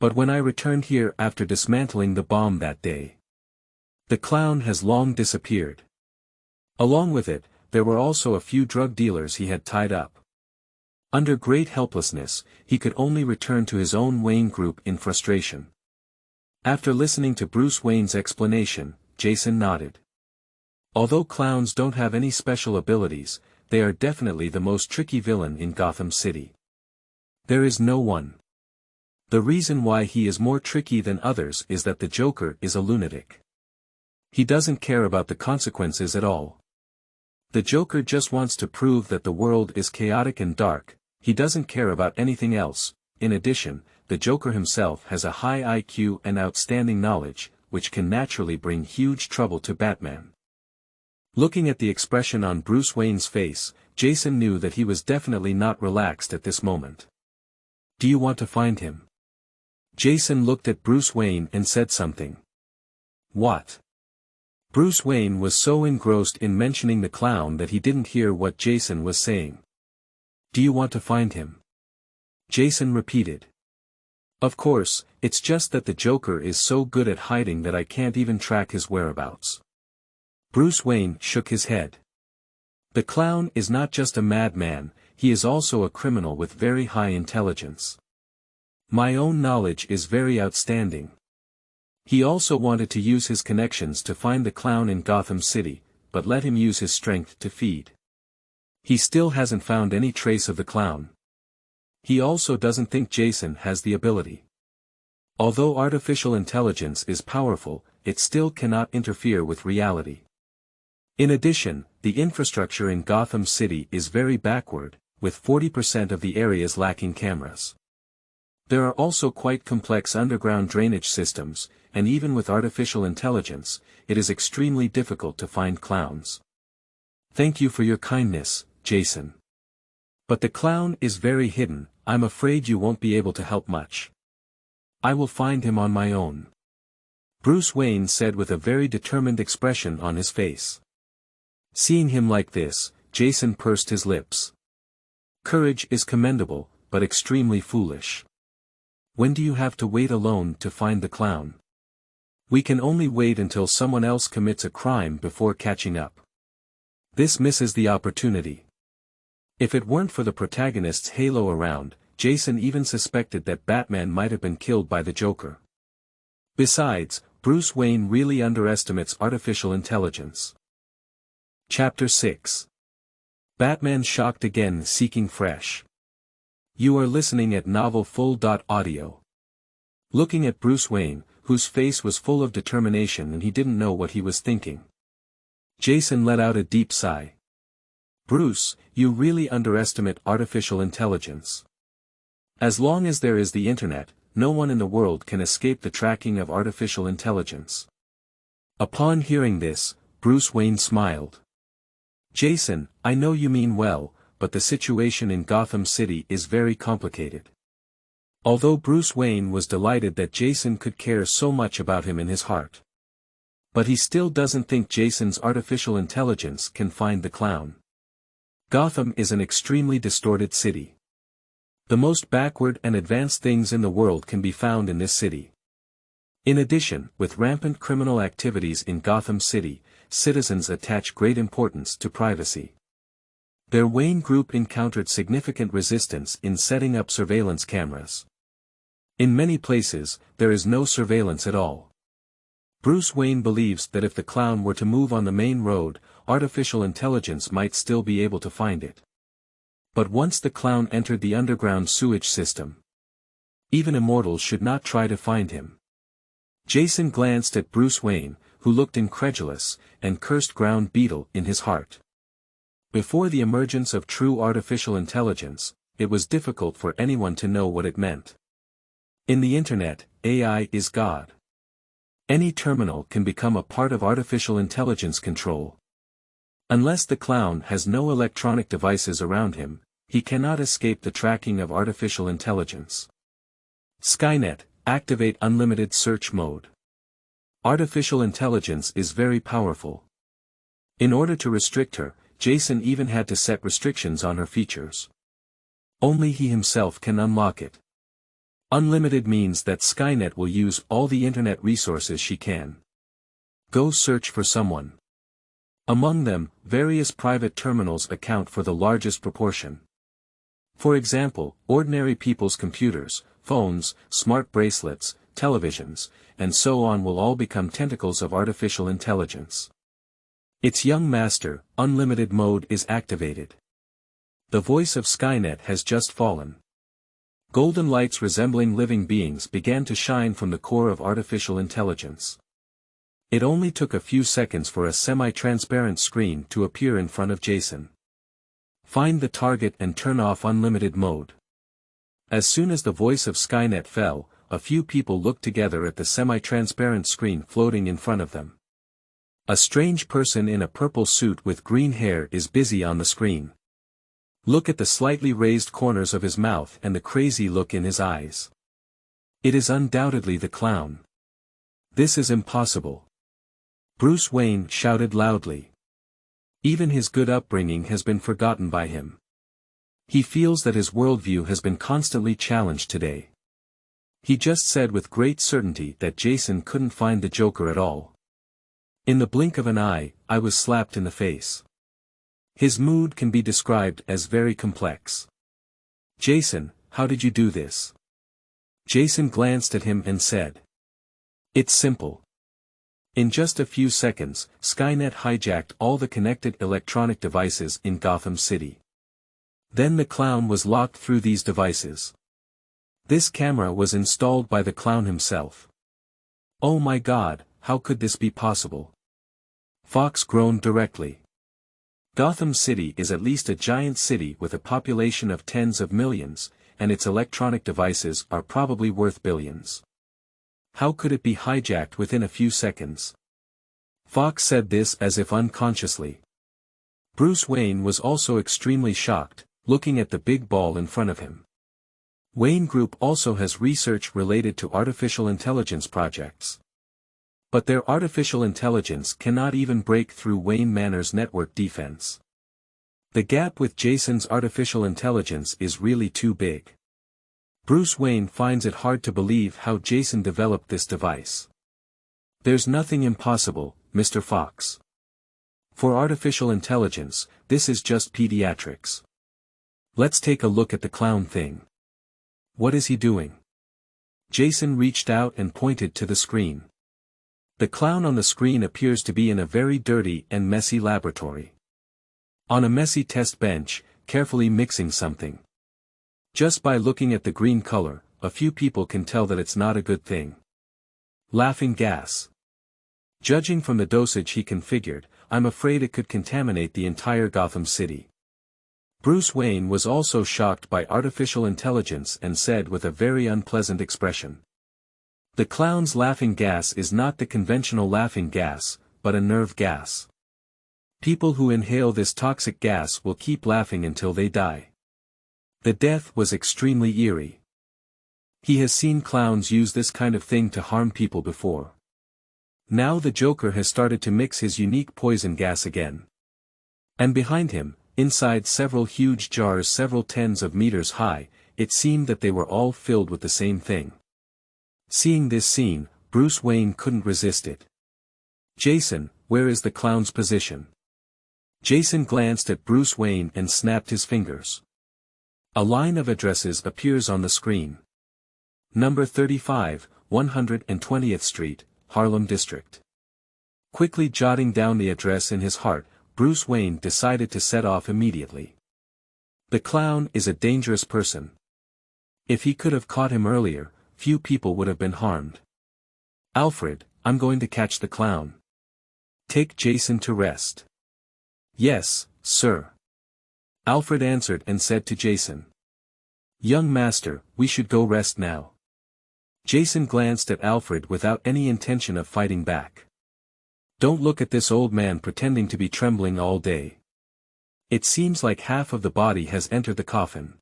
But when I returned here after dismantling the bomb that day, the clown has long disappeared. Along with it, there were also a few drug dealers he had tied up. Under great helplessness, he could only return to his own Wayne group in frustration. After listening to Bruce Wayne's explanation, Jason nodded. Although clowns don't have any special abilities, they are definitely the most tricky villain in Gotham City. There is no one. The reason why he is more tricky than others is that the Joker is a lunatic. He doesn't care about the consequences at all. The Joker just wants to prove that the world is chaotic and dark. He doesn't care about anything else. In addition, the Joker himself has a high IQ and outstanding knowledge, which can naturally bring huge trouble to Batman. Looking at the expression on Bruce Wayne's face, Jason knew that he was definitely not relaxed at this moment. Do you want to find him? Jason looked at Bruce Wayne and said something. What? Bruce Wayne was so engrossed in mentioning the clown that he didn't hear what Jason was saying. Do you want to find him? Jason repeated. Of course, it's just that the Joker is so good at hiding that I can't even track his whereabouts. Bruce Wayne shook his head. The clown is not just a madman, he is also a criminal with very high intelligence. My own knowledge is very outstanding. He also wanted to use his connections to find the clown in Gotham City, but let him use his strength to feed. He still hasn't found any trace of the clown. He also doesn't think Jason has the ability. Although artificial intelligence is powerful, it still cannot interfere with reality. In addition, the infrastructure in Gotham City is very backward, with 40% of the areas lacking cameras. There are also quite complex underground drainage systems, and even with artificial intelligence, it is extremely difficult to find clowns. Thank you for your kindness, Jason. But the clown is very hidden, I'm afraid you won't be able to help much. I will find him on my own. Bruce Wayne said with a very determined expression on his face. Seeing him like this, Jason pursed his lips. Courage is commendable, but extremely foolish. When do you have to wait alone to find the clown? We can only wait until someone else commits a crime before catching up. This misses the opportunity. If it weren't for the protagonist's halo around, Jason even suspected that Batman might have been killed by the Joker. Besides, Bruce Wayne really underestimates artificial intelligence. Chapter 6. Batman shocked again seeking fresh. You are listening at novelfull.audio. Looking at Bruce Wayne, whose face was full of determination and he didn't know what he was thinking. Jason let out a deep sigh. Bruce, you really underestimate artificial intelligence. As long as there is the internet, no one in the world can escape the tracking of artificial intelligence. Upon hearing this, Bruce Wayne smiled. Jason, I know you mean well, but the situation in Gotham City is very complicated. Although Bruce Wayne was delighted that Jason could care so much about him in his heart. But he still doesn't think Jason's artificial intelligence can find the clown. Gotham is an extremely distorted city. The most backward and advanced things in the world can be found in this city. In addition, with rampant criminal activities in Gotham City, citizens attach great importance to privacy. Their Wayne Group encountered significant resistance in setting up surveillance cameras. In many places, there is no surveillance at all. Bruce Wayne believes that if the clown were to move on the main road, artificial intelligence might still be able to find it. But once the clown entered the underground sewage system, even immortals should not try to find him. Jason glanced at Bruce Wayne, who looked incredulous, and cursed ground beetle in his heart. Before the emergence of true artificial intelligence, it was difficult for anyone to know what it meant. In the internet, AI is God. Any terminal can become a part of artificial intelligence control. Unless the clown has no electronic devices around him, he cannot escape the tracking of artificial intelligence. Skynet, activate unlimited search mode. Artificial intelligence is very powerful. In order to restrict her, Jason even had to set restrictions on her features. Only he himself can unlock it. Unlimited means that Skynet will use all the internet resources she can. Go search for someone. Among them, various private terminals account for the largest proportion. For example, ordinary people's computers, phones, smart bracelets, televisions, and so on will all become tentacles of artificial intelligence. Its young master, unlimited mode is activated. The voice of Skynet has just fallen. Golden lights resembling living beings began to shine from the core of artificial intelligence. It only took a few seconds for a semi-transparent screen to appear in front of Jason. Find the target and turn off unlimited mode. As soon as the voice of Skynet fell, a few people looked together at the semi-transparent screen floating in front of them. A strange person in a purple suit with green hair is busy on the screen. Look at the slightly raised corners of his mouth and the crazy look in his eyes. It is undoubtedly the clown. This is impossible. Bruce Wayne shouted loudly. Even his good upbringing has been forgotten by him. He feels that his worldview has been constantly challenged today. He just said with great certainty that Jason couldn't find the Joker at all. In the blink of an eye, I was slapped in the face. His mood can be described as very complex. Jason, how did you do this? Jason glanced at him and said. It's simple. In just a few seconds, Skynet hijacked all the connected electronic devices in Gotham City. Then the clown was locked through these devices. This camera was installed by the clown himself. Oh my God, how could this be possible? Fox groaned directly. Gotham City is at least a giant city with a population of tens of millions, and its electronic devices are probably worth billions. How could it be hijacked within a few seconds? Fox said this as if unconsciously. Bruce Wayne was also extremely shocked, looking at the big ball in front of him. Wayne Group also has research related to artificial intelligence projects. But their artificial intelligence cannot even break through Wayne Manor's network defense. The gap with Jason's artificial intelligence is really too big. Bruce Wayne finds it hard to believe how Jason developed this device. There's nothing impossible, Mr. Fox. For artificial intelligence, this is just pediatrics. Let's take a look at the clown thing. What is he doing? Jason reached out and pointed to the screen. The clown on the screen appears to be in a very dirty and messy laboratory. On a messy test bench, carefully mixing something. Just by looking at the green color, a few people can tell that it's not a good thing. Laughing gas. Judging from the dosage he configured, I'm afraid it could contaminate the entire Gotham City. Bruce Wayne was also shocked by artificial intelligence and said with a very unpleasant expression. The clown's laughing gas is not the conventional laughing gas, but a nerve gas. People who inhale this toxic gas will keep laughing until they die. The death was extremely eerie. He has seen clowns use this kind of thing to harm people before. Now the Joker has started to mix his unique poison gas again. And behind him, inside several huge jars several tens of meters high, it seemed that they were all filled with the same thing. Seeing this scene, Bruce Wayne couldn't resist it. Jason, where is the clown's position? Jason glanced at Bruce Wayne and snapped his fingers. A line of addresses appears on the screen. Number 35, 120th Street, Harlem District. Quickly jotting down the address in his heart, Bruce Wayne decided to set off immediately. The clown is a dangerous person. If he could have caught him earlier, few people would have been harmed. Alfred, I'm going to catch the clown. Take Jason to rest. Yes, sir. Alfred answered and said to Jason. Young master, we should go rest now. Jason glanced at Alfred without any intention of fighting back. Don't look at this old man pretending to be trembling all day. It seems like half of the body has entered the coffin.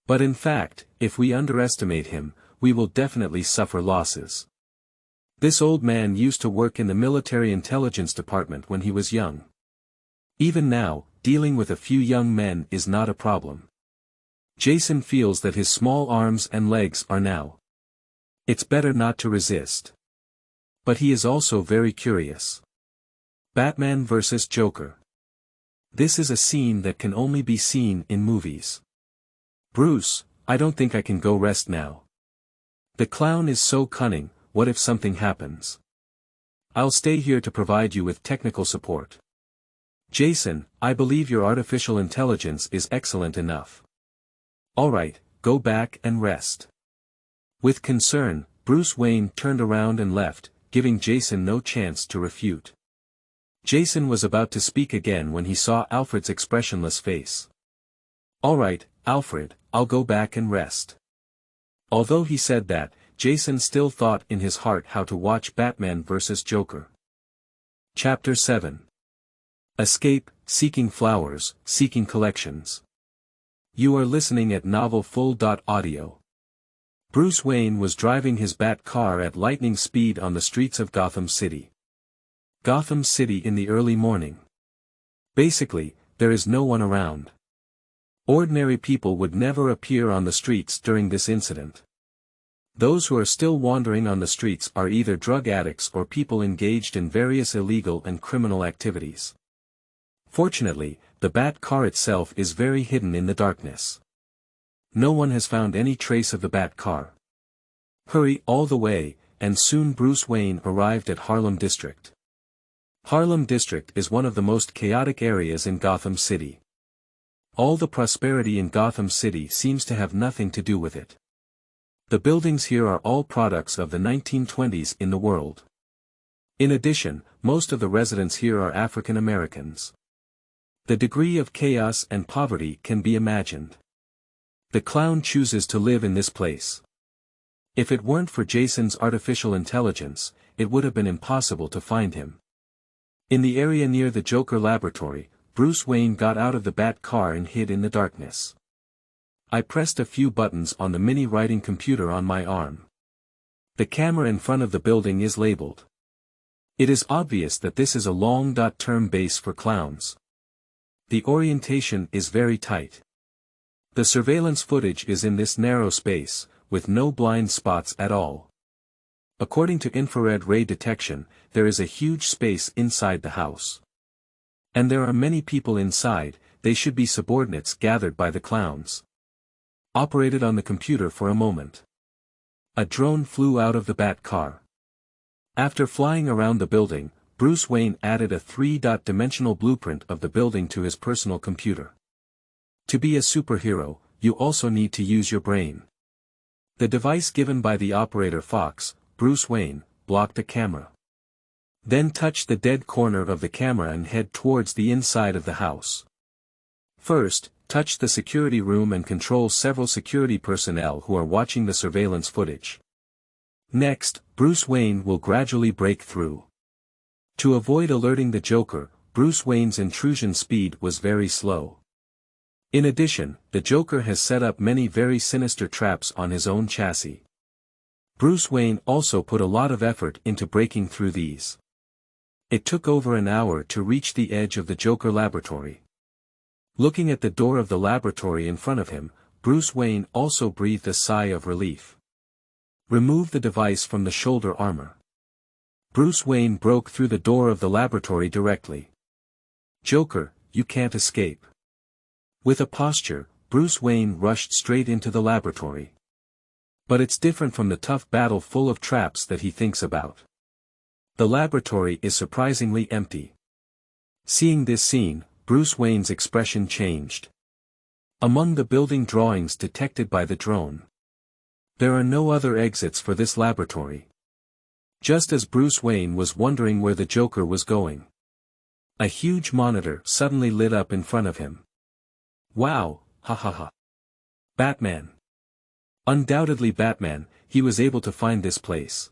But in fact, if we underestimate him, we will definitely suffer losses. This old man used to work in the military intelligence department when he was young. Even now, dealing with a few young men is not a problem. Jason feels that his small arms and legs are now. It's better not to resist. But he is also very curious. Batman vs. Joker. This is a scene that can only be seen in movies. Bruce, I don't think I can go rest now. The clown is so cunning, what if something happens? I'll stay here to provide you with technical support. Jason, I believe your artificial intelligence is excellent enough. Alright, go back and rest. With concern, Bruce Wayne turned around and left, giving Jason no chance to refute. Jason was about to speak again when he saw Alfred's expressionless face. Alright, Alfred, I'll go back and rest. Although he said that, Jason still thought in his heart how to watch Batman vs. Joker. Chapter 7. Escape, Seeking Flowers, Seeking Collections. You are listening at novelfull.audio. Bruce Wayne was driving his Bat car at lightning speed on the streets of Gotham City. Gotham City in the early morning. Basically, there is no one around. Ordinary people would never appear on the streets during this incident. Those who are still wandering on the streets are either drug addicts or people engaged in various illegal and criminal activities. Fortunately, the Bat car itself is very hidden in the darkness. No one has found any trace of the Bat car. Hurry all the way, and soon Bruce Wayne arrived at Harlem District. Harlem District is one of the most chaotic areas in Gotham City. All the prosperity in Gotham City seems to have nothing to do with it. The buildings here are all products of the 1920s in the world. In addition, most of the residents here are African Americans. The degree of chaos and poverty can be imagined. The clown chooses to live in this place. If it weren't for Jason's artificial intelligence, it would have been impossible to find him. In the area near the Joker laboratory, Bruce Wayne got out of the Bat car and hid in the darkness. I pressed a few buttons on the mini writing computer on my arm. The camera in front of the building is labeled. It is obvious that this is a long-term base for clowns. The orientation is very tight. The surveillance footage is in this narrow space, with no blind spots at all. According to infrared ray detection, there is a huge space inside the house. And there are many people inside, they should be subordinates gathered by the clowns. Operated on the computer for a moment. A drone flew out of the Bat car. After flying around the building, Bruce Wayne added a 3-dimensional blueprint of the building to his personal computer. To be a superhero, you also need to use your brain. The device given by the operator Fox, Bruce Wayne, blocked the camera. Then touch the dead corner of the camera and head towards the inside of the house. First, touch the security room and control several security personnel who are watching the surveillance footage. Next, Bruce Wayne will gradually break through. To avoid alerting the Joker, Bruce Wayne's intrusion speed was very slow. In addition, the Joker has set up many very sinister traps on his own chassis. Bruce Wayne also put a lot of effort into breaking through these. It took over an hour to reach the edge of the Joker laboratory. Looking at the door of the laboratory in front of him, Bruce Wayne also breathed a sigh of relief. Remove the device from the shoulder armor. Bruce Wayne broke through the door of the laboratory directly. Joker, you can't escape. With a posture, Bruce Wayne rushed straight into the laboratory. But it's different from the tough battle full of traps that he thinks about. The laboratory is surprisingly empty. Seeing this scene, Bruce Wayne's expression changed. Among the building drawings detected by the drone, there are no other exits for this laboratory. Just as Bruce Wayne was wondering where the Joker was going, a huge monitor suddenly lit up in front of him. Wow, ha ha ha. Batman. Undoubtedly Batman, he was able to find this place.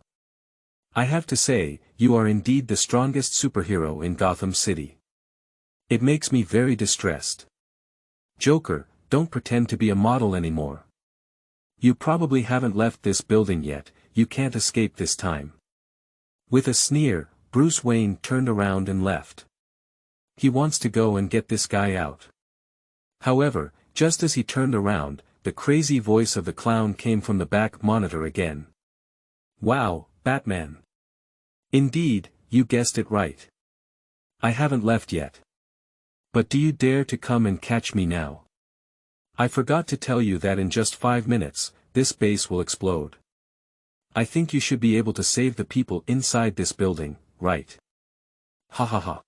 I have to say, you are indeed the strongest superhero in Gotham City. It makes me very distressed. Joker, don't pretend to be a model anymore. You probably haven't left this building yet, you can't escape this time. With a sneer, Bruce Wayne turned around and left. He wants to go and get this guy out. However, just as he turned around, the crazy voice of the clown came from the back monitor again. Wow, Batman. Indeed, you guessed it right. I haven't left yet. But do you dare to come and catch me now? I forgot to tell you that in just 5 minutes, this base will explode. I think you should be able to save the people inside this building, right? Ha ha ha.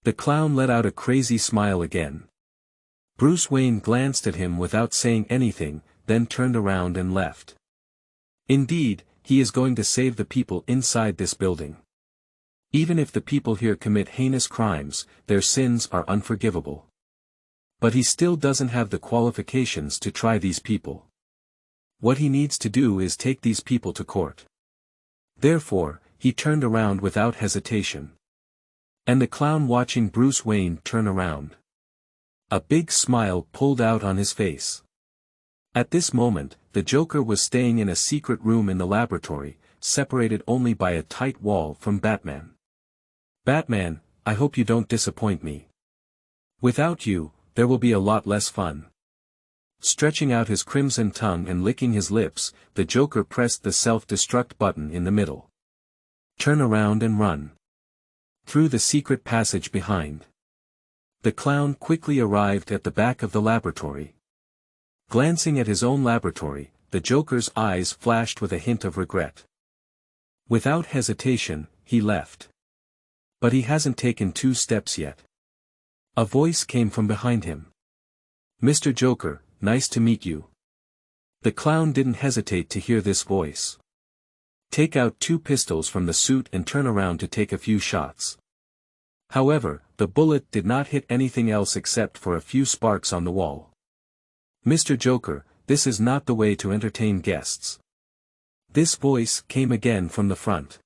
The clown let out a crazy smile again. Bruce Wayne glanced at him without saying anything, then turned around and left. Indeed, he is going to save the people inside this building. Even if the people here commit heinous crimes, their sins are unforgivable. But he still doesn't have the qualifications to try these people. What he needs to do is take these people to court. Therefore, he turned around without hesitation. And the clown watching Bruce Wayne turn around. A big smile pulled out on his face. At this moment, the Joker was staying in a secret room in the laboratory, separated only by a tight wall from Batman. Batman, I hope you don't disappoint me. Without you, there will be a lot less fun. Stretching out his crimson tongue and licking his lips, the Joker pressed the self-destruct button in the middle. Turn around and run. Through the secret passage behind. The clown quickly arrived at the back of the laboratory. Glancing at his own laboratory, the Joker's eyes flashed with a hint of regret. Without hesitation, he left. But he hasn't taken 2 steps yet. A voice came from behind him. Mr. Joker, nice to meet you. The clown didn't hesitate to hear this voice. Take out 2 pistols from the suit and turn around to take a few shots. However, the bullet did not hit anything else except for a few sparks on the wall. Mr. Joker, this is not the way to entertain guests. This voice came again from the front.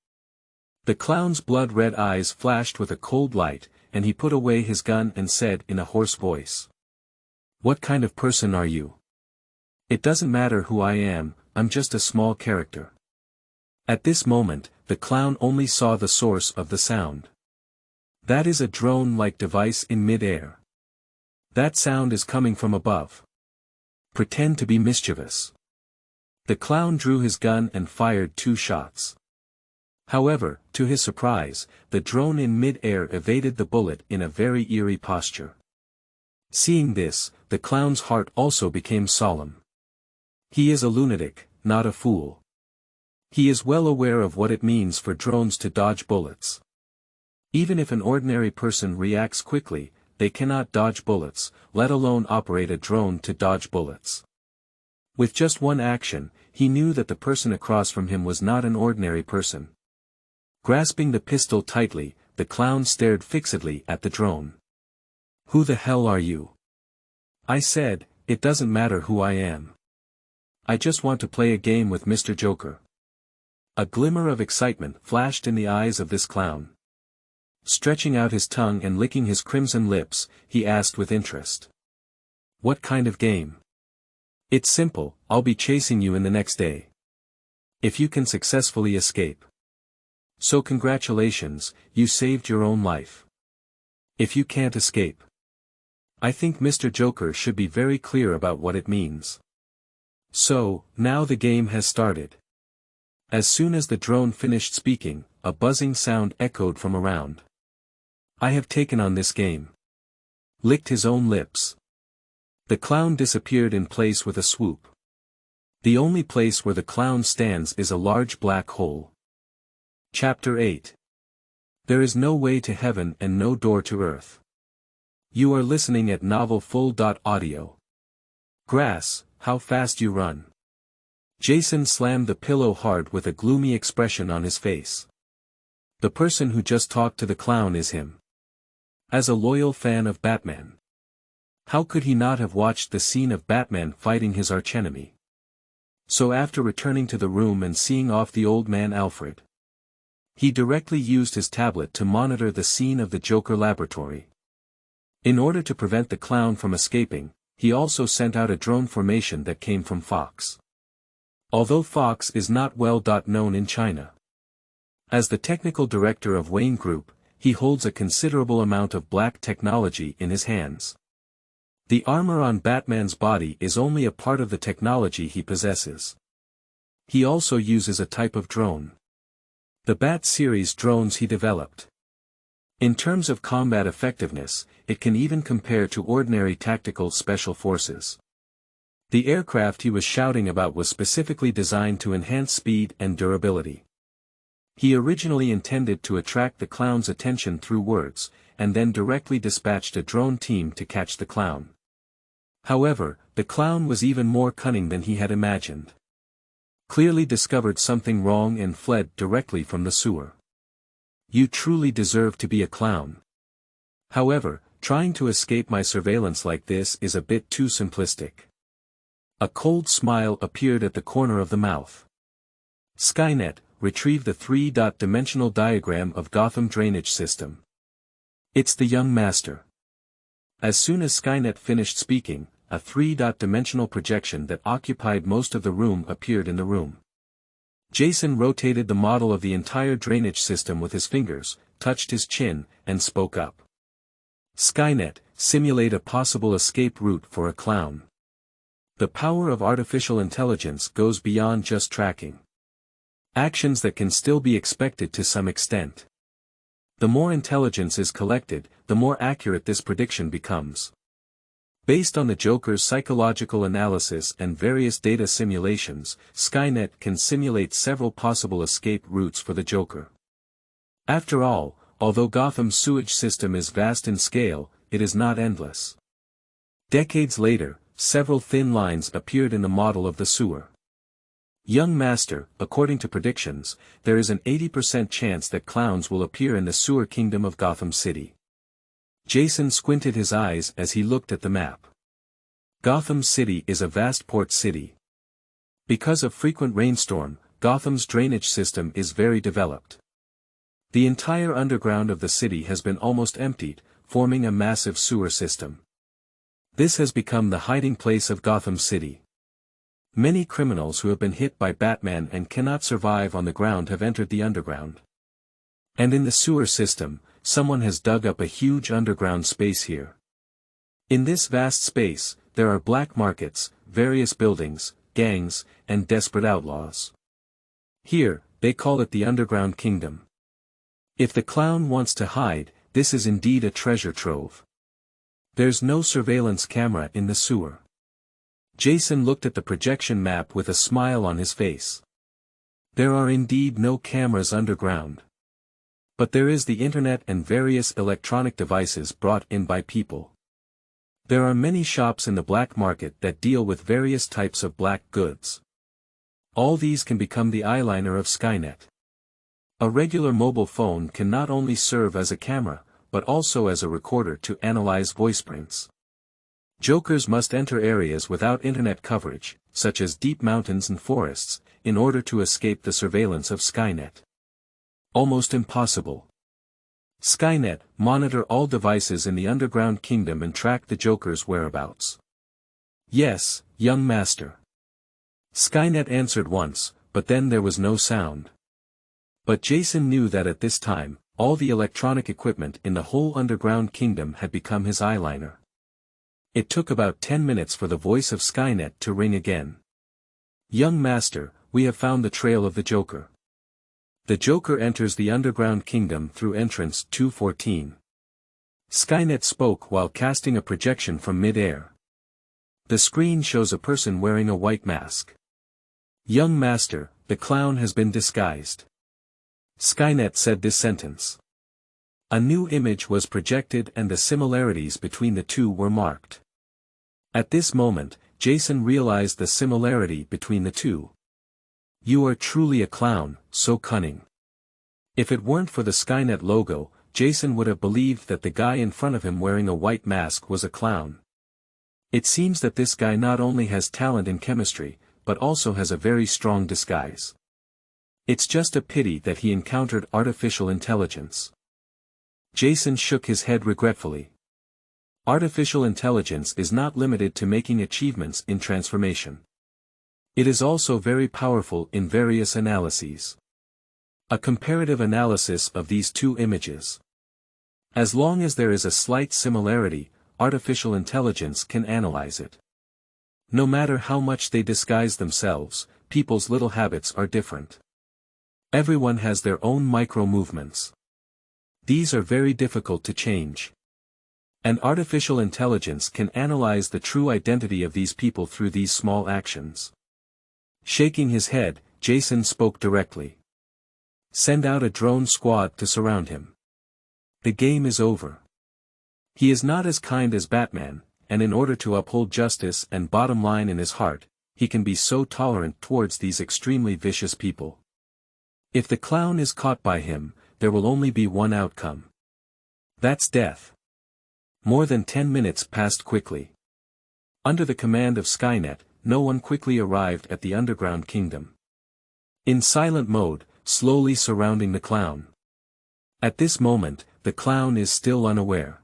The clown's blood-red eyes flashed with a cold light, and he put away his gun and said in a hoarse voice. What kind of person are you? It doesn't matter who I am, I'm just a small character. At this moment, the clown only saw the source of the sound. That is a drone-like device in mid-air. That sound is coming from above. Pretend to be mischievous. The clown drew his gun and fired 2 shots. However, to his surprise, the drone in mid-air evaded the bullet in a very eerie posture. Seeing this, the clown's heart also became solemn. He is a lunatic, not a fool. He is well aware of what it means for drones to dodge bullets. Even if an ordinary person reacts quickly, they cannot dodge bullets, let alone operate a drone to dodge bullets. With just one action, he knew that the person across from him was not an ordinary person. Grasping the pistol tightly, the clown stared fixedly at the drone. Who the hell are you? I said, it doesn't matter who I am. I just want to play a game with Mr. Joker. A glimmer of excitement flashed in the eyes of this clown. Stretching out his tongue and licking his crimson lips, he asked with interest. What kind of game? It's simple, I'll be chasing you in the next day. If you can successfully escape. So congratulations, you saved your own life. If you can't escape. I think Mr. Joker should be very clear about what it means. So, now the game has started. As soon as the drone finished speaking, a buzzing sound echoed from around. I have taken on this game. Licked his own lips. The clown disappeared in place with a swoop. The only place where the clown stands is a large black hole. Chapter 8. There is no way to heaven and no door to earth. You are listening at novelfull.audio. Grass, how fast you run. Jason slammed the pillow hard with a gloomy expression on his face. The person who just talked to the clown is him. As a loyal fan of Batman. How could he not have watched the scene of Batman fighting his archenemy? So after returning to the room and seeing off the old man Alfred, he directly used his tablet to monitor the scene of the Joker laboratory. In order to prevent the clown from escaping, he also sent out a drone formation that came from Fox. Although Fox is not well known in China. As the technical director of Wayne Group, he holds a considerable amount of black technology in his hands. The armor on Batman's body is only a part of the technology he possesses. He also uses a type of drone. The Bat series drones he developed. In terms of combat effectiveness, it can even compare to ordinary tactical special forces. The aircraft he was shouting about was specifically designed to enhance speed and durability. He originally intended to attract the clown's attention through words, and then directly dispatched a drone team to catch the clown. However, the clown was even more cunning than he had imagined. Clearly discovered something wrong and fled directly from the sewer. You truly deserve to be a clown. However, trying to escape my surveillance like this is a bit too simplistic. A cold smile appeared at the corner of the mouth. Skynet, retrieve the 3-dimensional diagram of Gotham drainage system. It's the young master. As soon as Skynet finished speaking, a 3-dimensional projection that occupied most of the room appeared in the room. Jason rotated the model of the entire drainage system with his fingers, touched his chin, and spoke up. Skynet, simulate a possible escape route for a clown. The power of artificial intelligence goes beyond just tracking. Actions that can still be expected to some extent. The more intelligence is collected, the more accurate this prediction becomes. Based on the Joker's psychological analysis and various data simulations, Skynet can simulate several possible escape routes for the Joker. After all, although Gotham's sewage system is vast in scale, it is not endless. Decades later, several thin lines appeared in the model of the sewer. Young Master, according to predictions, there is an 80% chance that clowns will appear in the sewer kingdom of Gotham City. Jason squinted his eyes as he looked at the map. Gotham City is a vast port city. Because of frequent rainstorm, Gotham's drainage system is very developed. The entire underground of the city has been almost emptied, forming a massive sewer system. This has become the hiding place of Gotham City. Many criminals who have been hit by Batman and cannot survive on the ground have entered the underground. And in the sewer system, someone has dug up a huge underground space here. In this vast space, there are black markets, various buildings, gangs, and desperate outlaws. Here, they call it the Underground Kingdom. If the clown wants to hide, this is indeed a treasure trove. There's no surveillance camera in the sewer. Jason looked at the projection map with a smile on his face. There are indeed no cameras underground. But there is the internet and various electronic devices brought in by people. There are many shops in the black market that deal with various types of black goods. All these can become the eyeliner of Skynet. A regular mobile phone can not only serve as a camera, but also as a recorder to analyze voice prints. Jokers must enter areas without internet coverage, such as deep mountains and forests, in order to escape the surveillance of Skynet. Almost impossible. Skynet monitor all devices in the Underground Kingdom and track the Joker's whereabouts. Yes, young master. Skynet answered once, but then there was no sound. But Jason knew that at this time, all the electronic equipment in the whole Underground Kingdom had become his eyeliner. It took about 10 minutes for the voice of Skynet to ring again. Young master, we have found the trail of the Joker. The Joker enters the Underground Kingdom through entrance 214. Skynet spoke while casting a projection from mid-air. The screen shows a person wearing a white mask. Young master, the clown has been disguised. Skynet said this sentence. A new image was projected and the similarities between the two were marked. At this moment, Jason realized the similarity between the two. You are truly a clown, so cunning. If it weren't for the Skynet logo, Jason would have believed that the guy in front of him wearing a white mask was a clown. It seems that this guy not only has talent in chemistry, but also has a very strong disguise. It's just a pity that he encountered artificial intelligence. Jason shook his head regretfully. Artificial intelligence is not limited to making achievements in transformation. It is also very powerful in various analyses. A comparative analysis of these two images. As long as there is a slight similarity, artificial intelligence can analyze it. No matter how much they disguise themselves, people's little habits are different. Everyone has their own micro-movements. These are very difficult to change. And artificial intelligence can analyze the true identity of these people through these small actions. Shaking his head, Jason spoke directly. Send out a drone squad to surround him. The game is over. He is not as kind as Batman, and in order to uphold justice and bottom line in his heart, he can be so tolerant towards these extremely vicious people. If the clown is caught by him, there will only be one outcome. That's death. More than 10 minutes passed quickly. Under the command of Skynet, no one quickly arrived at the Underground Kingdom. In silent mode, slowly surrounding the clown. At this moment, the clown is still unaware.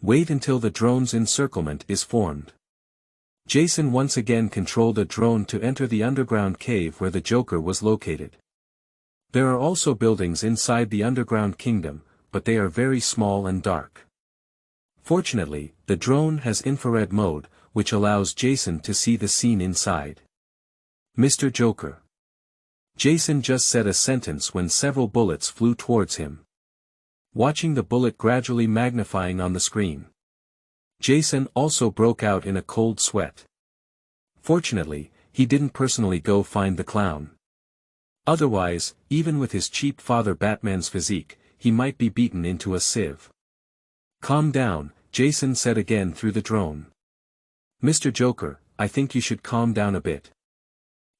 Wait until the drone's encirclement is formed. Jason once again controlled a drone to enter the underground cave where the Joker was located. There are also buildings inside the Underground Kingdom, but they are very small and dark. Fortunately, the drone has infrared mode, which allows Jason to see the scene inside. Mr. Joker. Jason just said a sentence when several bullets flew towards him. Watching the bullet gradually magnifying on the screen. Jason also broke out in a cold sweat. Fortunately, he didn't personally go find the clown. Otherwise, even with his cheap father Batman's physique, he might be beaten into a sieve. Calm down, Jason said again through the drone. Mr. Joker, I think you should calm down a bit.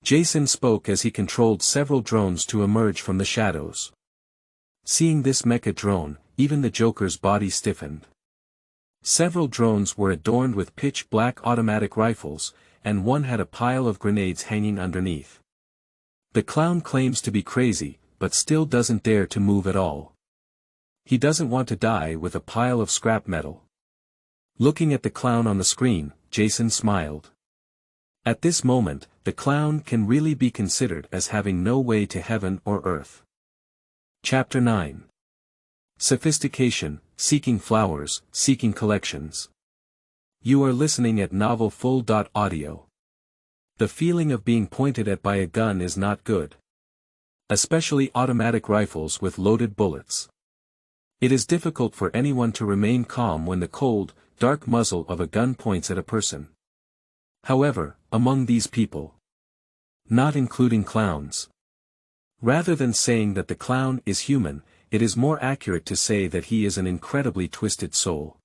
Jason spoke as he controlled several drones to emerge from the shadows. Seeing this mecha drone, even the Joker's body stiffened. Several drones were adorned with pitch-black automatic rifles, and one had a pile of grenades hanging underneath. The clown claims to be crazy, but still doesn't dare to move at all. He doesn't want to die with a pile of scrap metal. Looking at the clown on the screen, Jason smiled. At this moment, the clown can really be considered as having no way to heaven or earth. Chapter 9. Sophistication, Seeking Flowers, Seeking Collections. You are listening at novelfull.audio. The feeling of being pointed at by a gun is not good. Especially automatic rifles with loaded bullets. It is difficult for anyone to remain calm when the cold, dark muzzle of a gun points at a person. However, among these people, not including clowns. Rather than saying that the clown is human, it is more accurate to say that he is an incredibly twisted soul.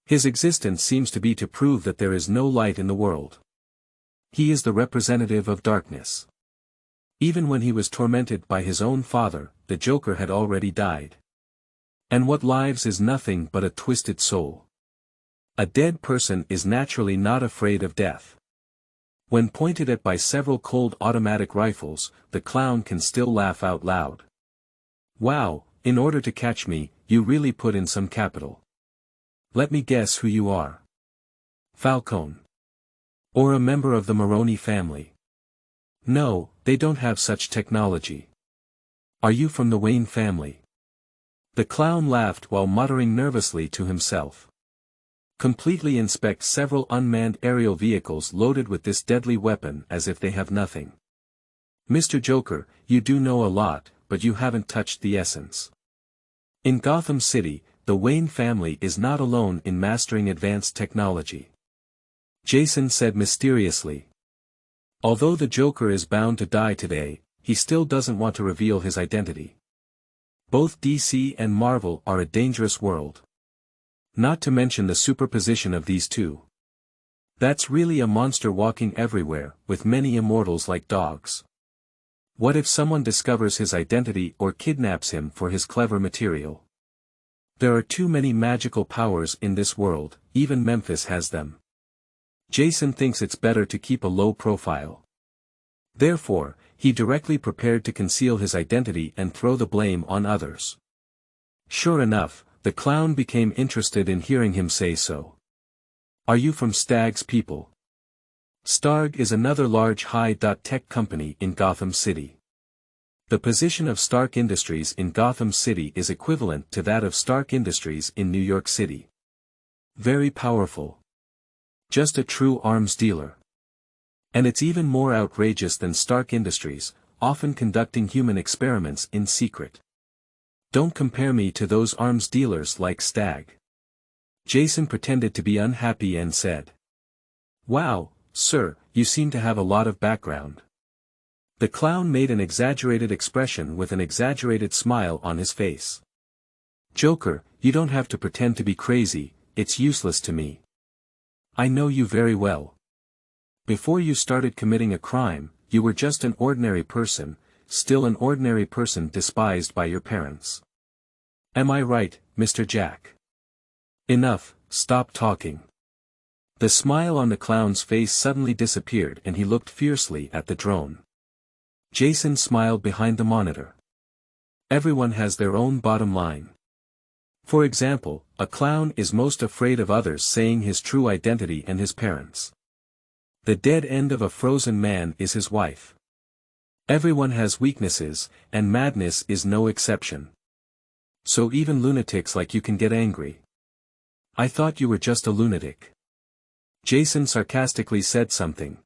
His existence seems to be to prove that there is no light in the world. He is the representative of darkness. Even when he was tormented by his own father, the Joker had already died. And what lives is nothing but a twisted soul. A dead person is naturally not afraid of death. When pointed at by several cold automatic rifles, the clown can still laugh out loud. Wow, in order to catch me, you really put in some capital. Let me guess who you are. Falcone. Or a member of the Maroni family. No, they don't have such technology. Are you from the Wayne family? The clown laughed while muttering nervously to himself. Completely inspect several unmanned aerial vehicles loaded with this deadly weapon as if they have nothing. Mr. Joker, you do know a lot, but you haven't touched the essence. In Gotham City, the Wayne family is not alone in mastering advanced technology. Jason said mysteriously. Although the Joker is bound to die today, he still doesn't want to reveal his identity. Both DC and Marvel are a dangerous world. Not to mention the superposition of these two. That's really a monster walking everywhere, with many immortals like dogs. What if someone discovers his identity or kidnaps him for his clever material? There are too many magical powers in this world, even Memphis has them. Jason thinks it's better to keep a low profile. Therefore, he directly prepared to conceal his identity and throw the blame on others. Sure enough, the clown became interested in hearing him say so. Are you from Stag's people? Starg is another large high-tech company in Gotham City. The position of Stark Industries in Gotham City is equivalent to that of Stark Industries in New York City. Very powerful. Just a true arms dealer. And it's even more outrageous than Stark Industries, often conducting human experiments in secret. Don't compare me to those arms dealers like Stag. Jason pretended to be unhappy and said. Wow, sir, you seem to have a lot of background. The clown made an exaggerated expression with an exaggerated smile on his face. Joker, you don't have to pretend to be crazy, it's useless to me. I know you very well. Before you started committing a crime, you were just an ordinary person, still an ordinary person despised by your parents. Am I right, Mr. Jack? Enough, stop talking. The smile on the clown's face suddenly disappeared and he looked fiercely at the drone. Jason smiled behind the monitor. Everyone has their own bottom line. For example, a clown is most afraid of others saying his true identity and his parents. The dead end of a frozen man is his wife. Everyone has weaknesses, and madness is no exception. So even lunatics like you can get angry. I thought you were just a lunatic. Jason sarcastically said something.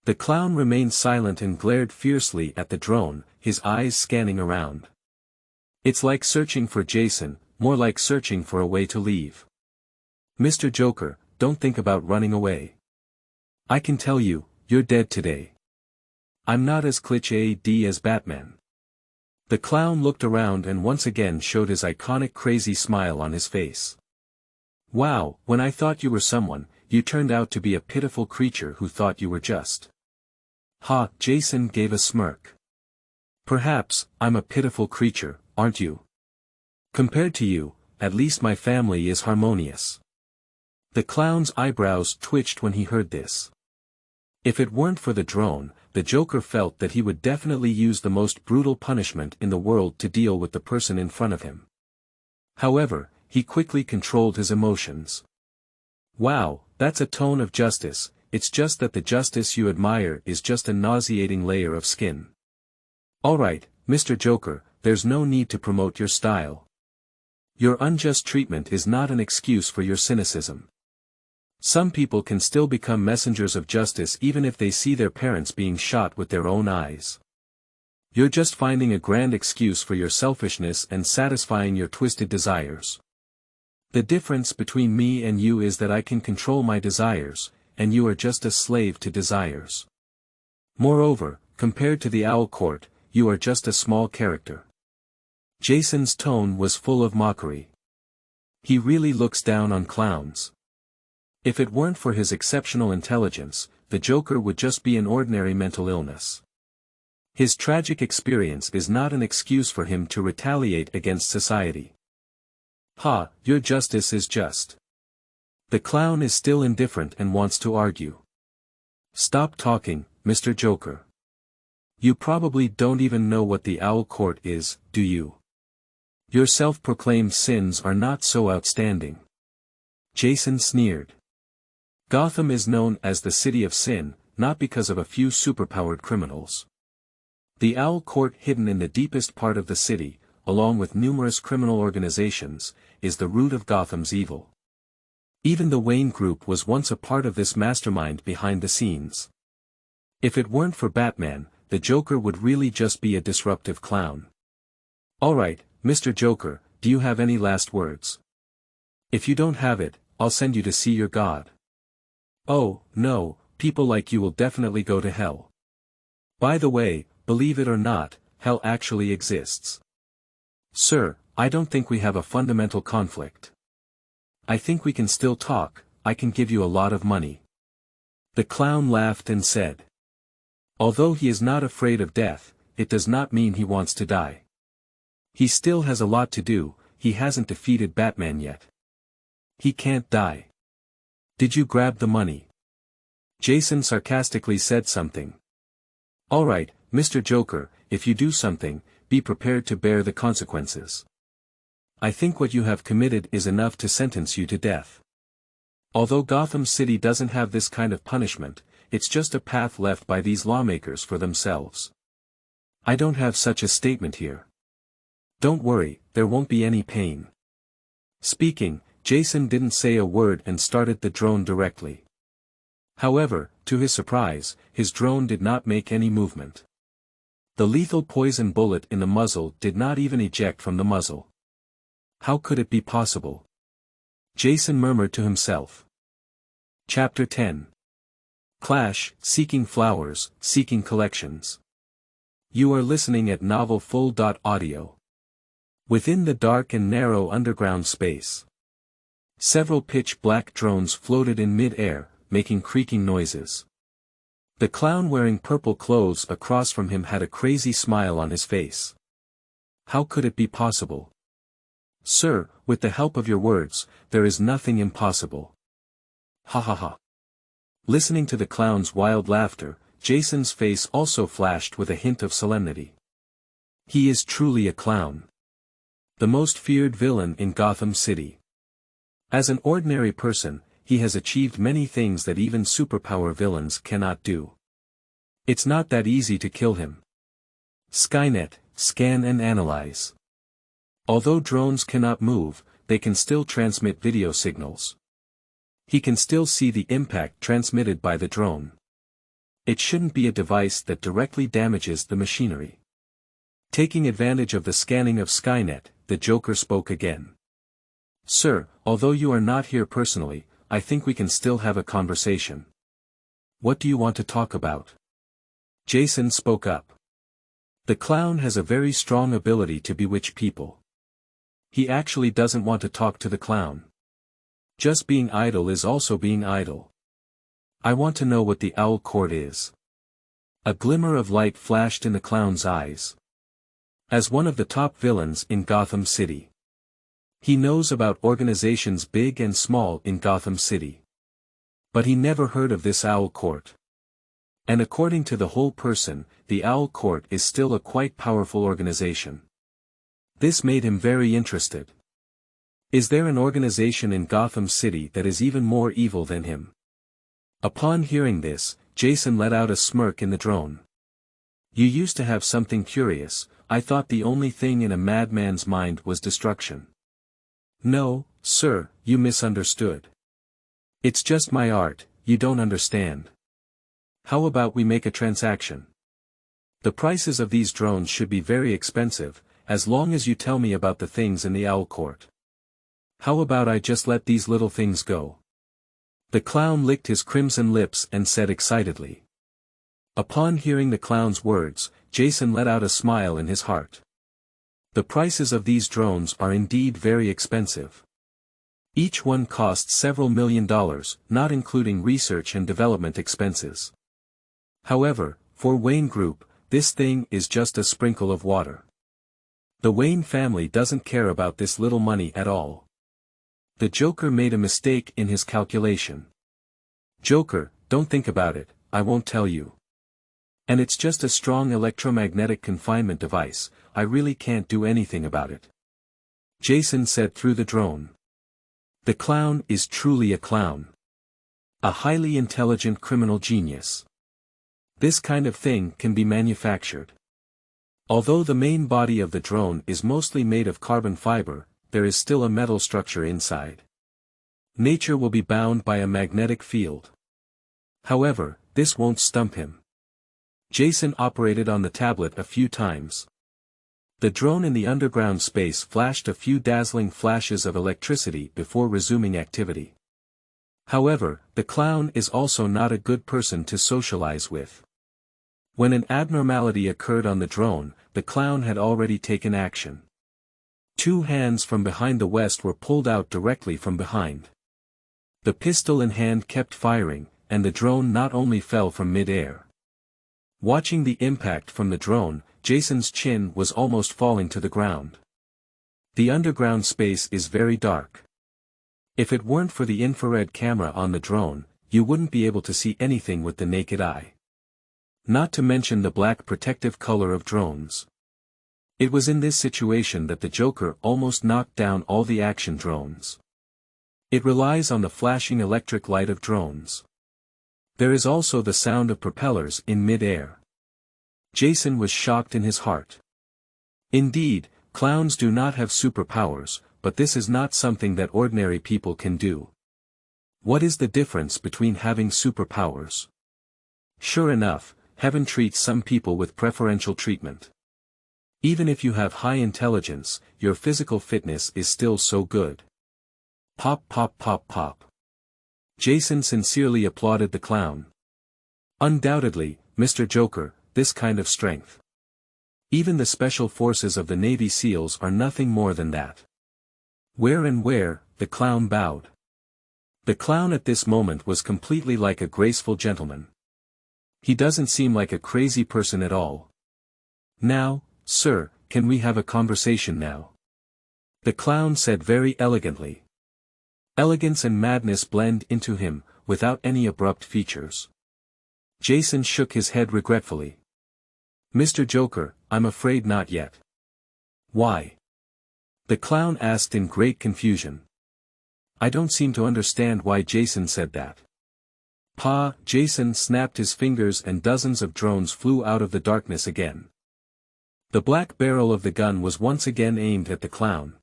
The clown remained silent and glared fiercely at the drone, his eyes scanning around. It's like searching for Jason, more like searching for a way to leave. Mr. Joker, don't think about running away. I can tell you, you're dead today. I'm not as cliché as Batman. The clown looked around and once again showed his iconic crazy smile on his face. Wow, when I thought you were someone, you turned out to be a pitiful creature who thought you were just. Ha, Jason gave a smirk. Perhaps, I'm a pitiful creature, aren't you? Compared to you, at least my family is harmonious. The clown's eyebrows twitched when he heard this. If it weren't for the drone, the Joker felt that he would definitely use the most brutal punishment in the world to deal with the person in front of him. However, he quickly controlled his emotions. Wow, that's a tone of justice. It's just that the justice you admire is just a nauseating layer of skin. Alright, Mr. Joker, there's no need to promote your style. Your unjust treatment is not an excuse for your cynicism. Some people can still become messengers of justice even if they see their parents being shot with their own eyes. You're just finding a grand excuse for your selfishness and satisfying your twisted desires. The difference between me and you is that I can control my desires, and you are just a slave to desires. Moreover, compared to the Owl Court, you are just a small character. Jason's tone was full of mockery. He really looks down on clowns. If it weren't for his exceptional intelligence, the Joker would just be an ordinary mental illness. His tragic experience is not an excuse for him to retaliate against society. Ha, your justice is just. The clown is still indifferent and wants to argue. Stop talking, Mr. Joker. You probably don't even know what the Owl Court is, do you? Your self-proclaimed sins are not so outstanding. Jason sneered. Gotham is known as the City of Sin, not because of a few superpowered criminals. The Owl Court, hidden in the deepest part of the city, along with numerous criminal organizations, is the root of Gotham's evil. Even the Wayne Group was once a part of this mastermind behind the scenes. If it weren't for Batman, the Joker would really just be a disruptive clown. Alright, Mr. Joker, do you have any last words? If you don't have it, I'll send you to see your god. Oh, no, people like you will definitely go to hell. By the way, believe it or not, hell actually exists. Sir, I don't think we have a fundamental conflict. I think we can still talk. I can give you a lot of money. The clown laughed and said. Although he is not afraid of death, it does not mean he wants to die. He still has a lot to do. He hasn't defeated Batman yet. He can't die. Did you grab the money? Jason sarcastically said something. Alright, Mr. Joker, if you do something, be prepared to bear the consequences. I think what you have committed is enough to sentence you to death. Although Gotham City doesn't have this kind of punishment, it's just a path left by these lawmakers for themselves. I don't have such a statement here. Don't worry, there won't be any pain. Speaking, Jason didn't say a word and started the drone directly. However, to his surprise, his drone did not make any movement. The lethal poison bullet in the muzzle did not even eject from the muzzle. How could it be possible? Jason murmured to himself. Chapter 10. Clash, Seeking Flowers, Seeking Collections. You are listening at novelfull.audio. Within the dark and narrow underground space, several pitch-black drones floated in mid-air, making creaking noises. The clown wearing purple clothes across from him had a crazy smile on his face. How could it be possible? Sir, with the help of your words, there is nothing impossible. Ha ha ha. Listening to the clown's wild laughter, Jason's face also flashed with a hint of solemnity. He is truly a clown. The most feared villain in Gotham City. As an ordinary person, he has achieved many things that even superpower villains cannot do. It's not that easy to kill him. Skynet, scan and analyze. Although drones cannot move, they can still transmit video signals. He can still see the impact transmitted by the drone. It shouldn't be a device that directly damages the machinery. Taking advantage of the scanning of Skynet, the Joker spoke again. Sir, although you are not here personally, I think we can still have a conversation. What do you want to talk about? Jason spoke up. The clown has a very strong ability to bewitch people. He actually doesn't want to talk to the clown. Just being idle is also being idle. I want to know what the Owl Court is. A glimmer of light flashed in the clown's eyes. As one of the top villains in Gotham City, He knows about organizations big and small in Gotham City. But he never heard of this Owl Court. And according to the whole person, the Owl Court is still a quite powerful organization. This made him very interested. Is there an organization in Gotham City that is even more evil than him? Upon hearing this, Jason let out a smirk in the drone. You used to have something curious. I thought the only thing in a madman's mind was destruction. No, sir, you misunderstood. It's just my art, you don't understand. How about we make a transaction? The prices of these drones should be very expensive, as long as you tell me about the things in the Owl Court. How about I just let these little things go? The clown licked his crimson lips and said excitedly. Upon hearing the clown's words, Jason let out a smile in his heart. The prices of these drones are indeed very expensive. Each one costs several $1 million, not including research and development expenses. However, for Wayne Group, this thing is just a sprinkle of water. The Wayne family doesn't care about this little money at all. The Joker made a mistake in his calculation. Joker, don't think about it, I won't tell you. And it's just a strong electromagnetic confinement device, I really can't do anything about it. Jason said through the drone. The clown is truly a clown. A highly intelligent criminal genius. This kind of thing can be manufactured. Although the main body of the drone is mostly made of carbon fiber, there is still a metal structure inside. Nature will be bound by a magnetic field. However, this won't stump him. Jason operated on the tablet a few times. The drone in the underground space flashed a few dazzling flashes of electricity before resuming activity. However, the clown is also not a good person to socialize with. When an abnormality occurred on the drone, the clown had already taken action. 2 hands from behind the vest were pulled out directly from behind. The pistol in hand kept firing, and the drone not only fell from mid-air. Watching the impact from the drone, Jason's chin was almost falling to the ground. The underground space is very dark. If it weren't for the infrared camera on the drone, you wouldn't be able to see anything with the naked eye. Not to mention the black protective color of drones. It was in this situation that the Joker almost knocked down all the action drones. It relies on the flashing electric light of drones. There is also the sound of propellers in mid-air. Jason was shocked in his heart. Indeed, clowns do not have superpowers, but this is not something that ordinary people can do. What is the difference between having superpowers? Sure enough, heaven treats some people with preferential treatment. Even if you have high intelligence, your physical fitness is still so good. Pop pop pop pop. Jason sincerely applauded the clown. Undoubtedly, Mr. Joker, this kind of strength. Even the special forces of the Navy SEALs are nothing more than that. Where, the clown bowed. The clown at this moment was completely like a graceful gentleman. He doesn't seem like a crazy person at all. Now, sir, can we have a conversation now? The clown said very elegantly. Elegance and madness blend into him, without any abrupt features. Jason shook his head regretfully. Mr. Joker, I'm afraid not yet. Why? The clown asked in great confusion. I don't seem to understand why Jason said that. Pa, Jason snapped his fingers and dozens of drones flew out of the darkness again. The black barrel of the gun was once again aimed at the clown.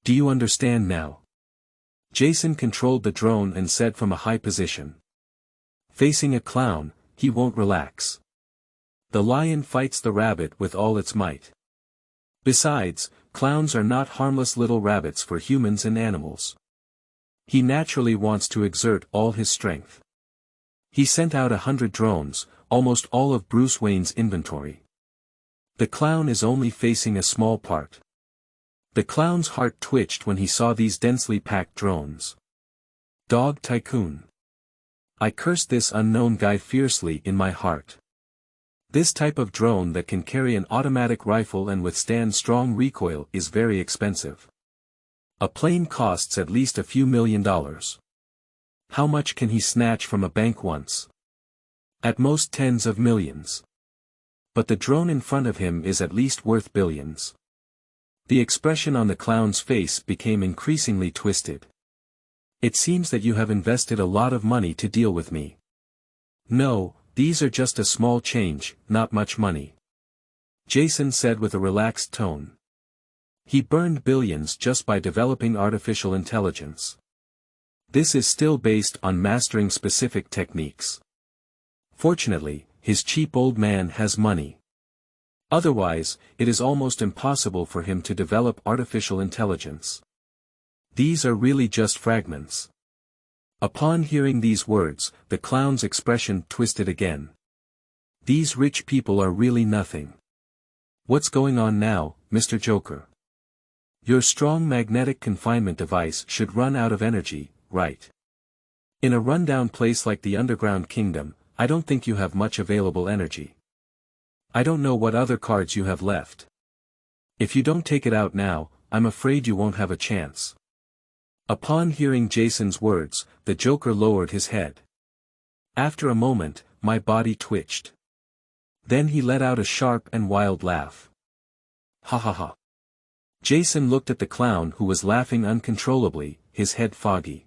Do you understand now? Jason controlled the drone and said from a high position. Facing a clown, he won't relax. The lion fights the rabbit with all its might. Besides, clowns are not harmless little rabbits for humans and animals. He naturally wants to exert all his strength. He sent out 100 drones, almost all of Bruce Wayne's inventory. The clown is only facing a small part. The clown's heart twitched when he saw these densely packed drones. Dog Tycoon. I cursed this unknown guy fiercely in my heart. This type of drone that can carry an automatic rifle and withstand strong recoil is very expensive. A plane costs at least a few $1,000,000. How much can he snatch from a bank once? At most tens of millions. But the drone in front of him is at least worth billions. The expression on the clown's face became increasingly twisted. It seems that you have invested a lot of money to deal with me. No, these are just a small change, not much money. Jason said with a relaxed tone. He burned billions just by developing artificial intelligence. This is still based on mastering specific techniques. Fortunately, his cheap old man has money. Otherwise, it is almost impossible for him to develop artificial intelligence. These are really just fragments. Upon hearing these words, the clown's expression twisted again. These rich people are really nothing. What's going on now, Mr. Joker? Your strong magnetic confinement device should run out of energy, right? In a rundown place like the Underground Kingdom, I don't think you have much available energy. I don't know what other cards you have left. If you don't take it out now, I'm afraid you won't have a chance. Upon hearing Jason's words, the Joker lowered his head. After a moment, my body twitched. Then he let out a sharp and wild laugh. Ha ha ha. Jason looked at the clown who was laughing uncontrollably, his head foggy.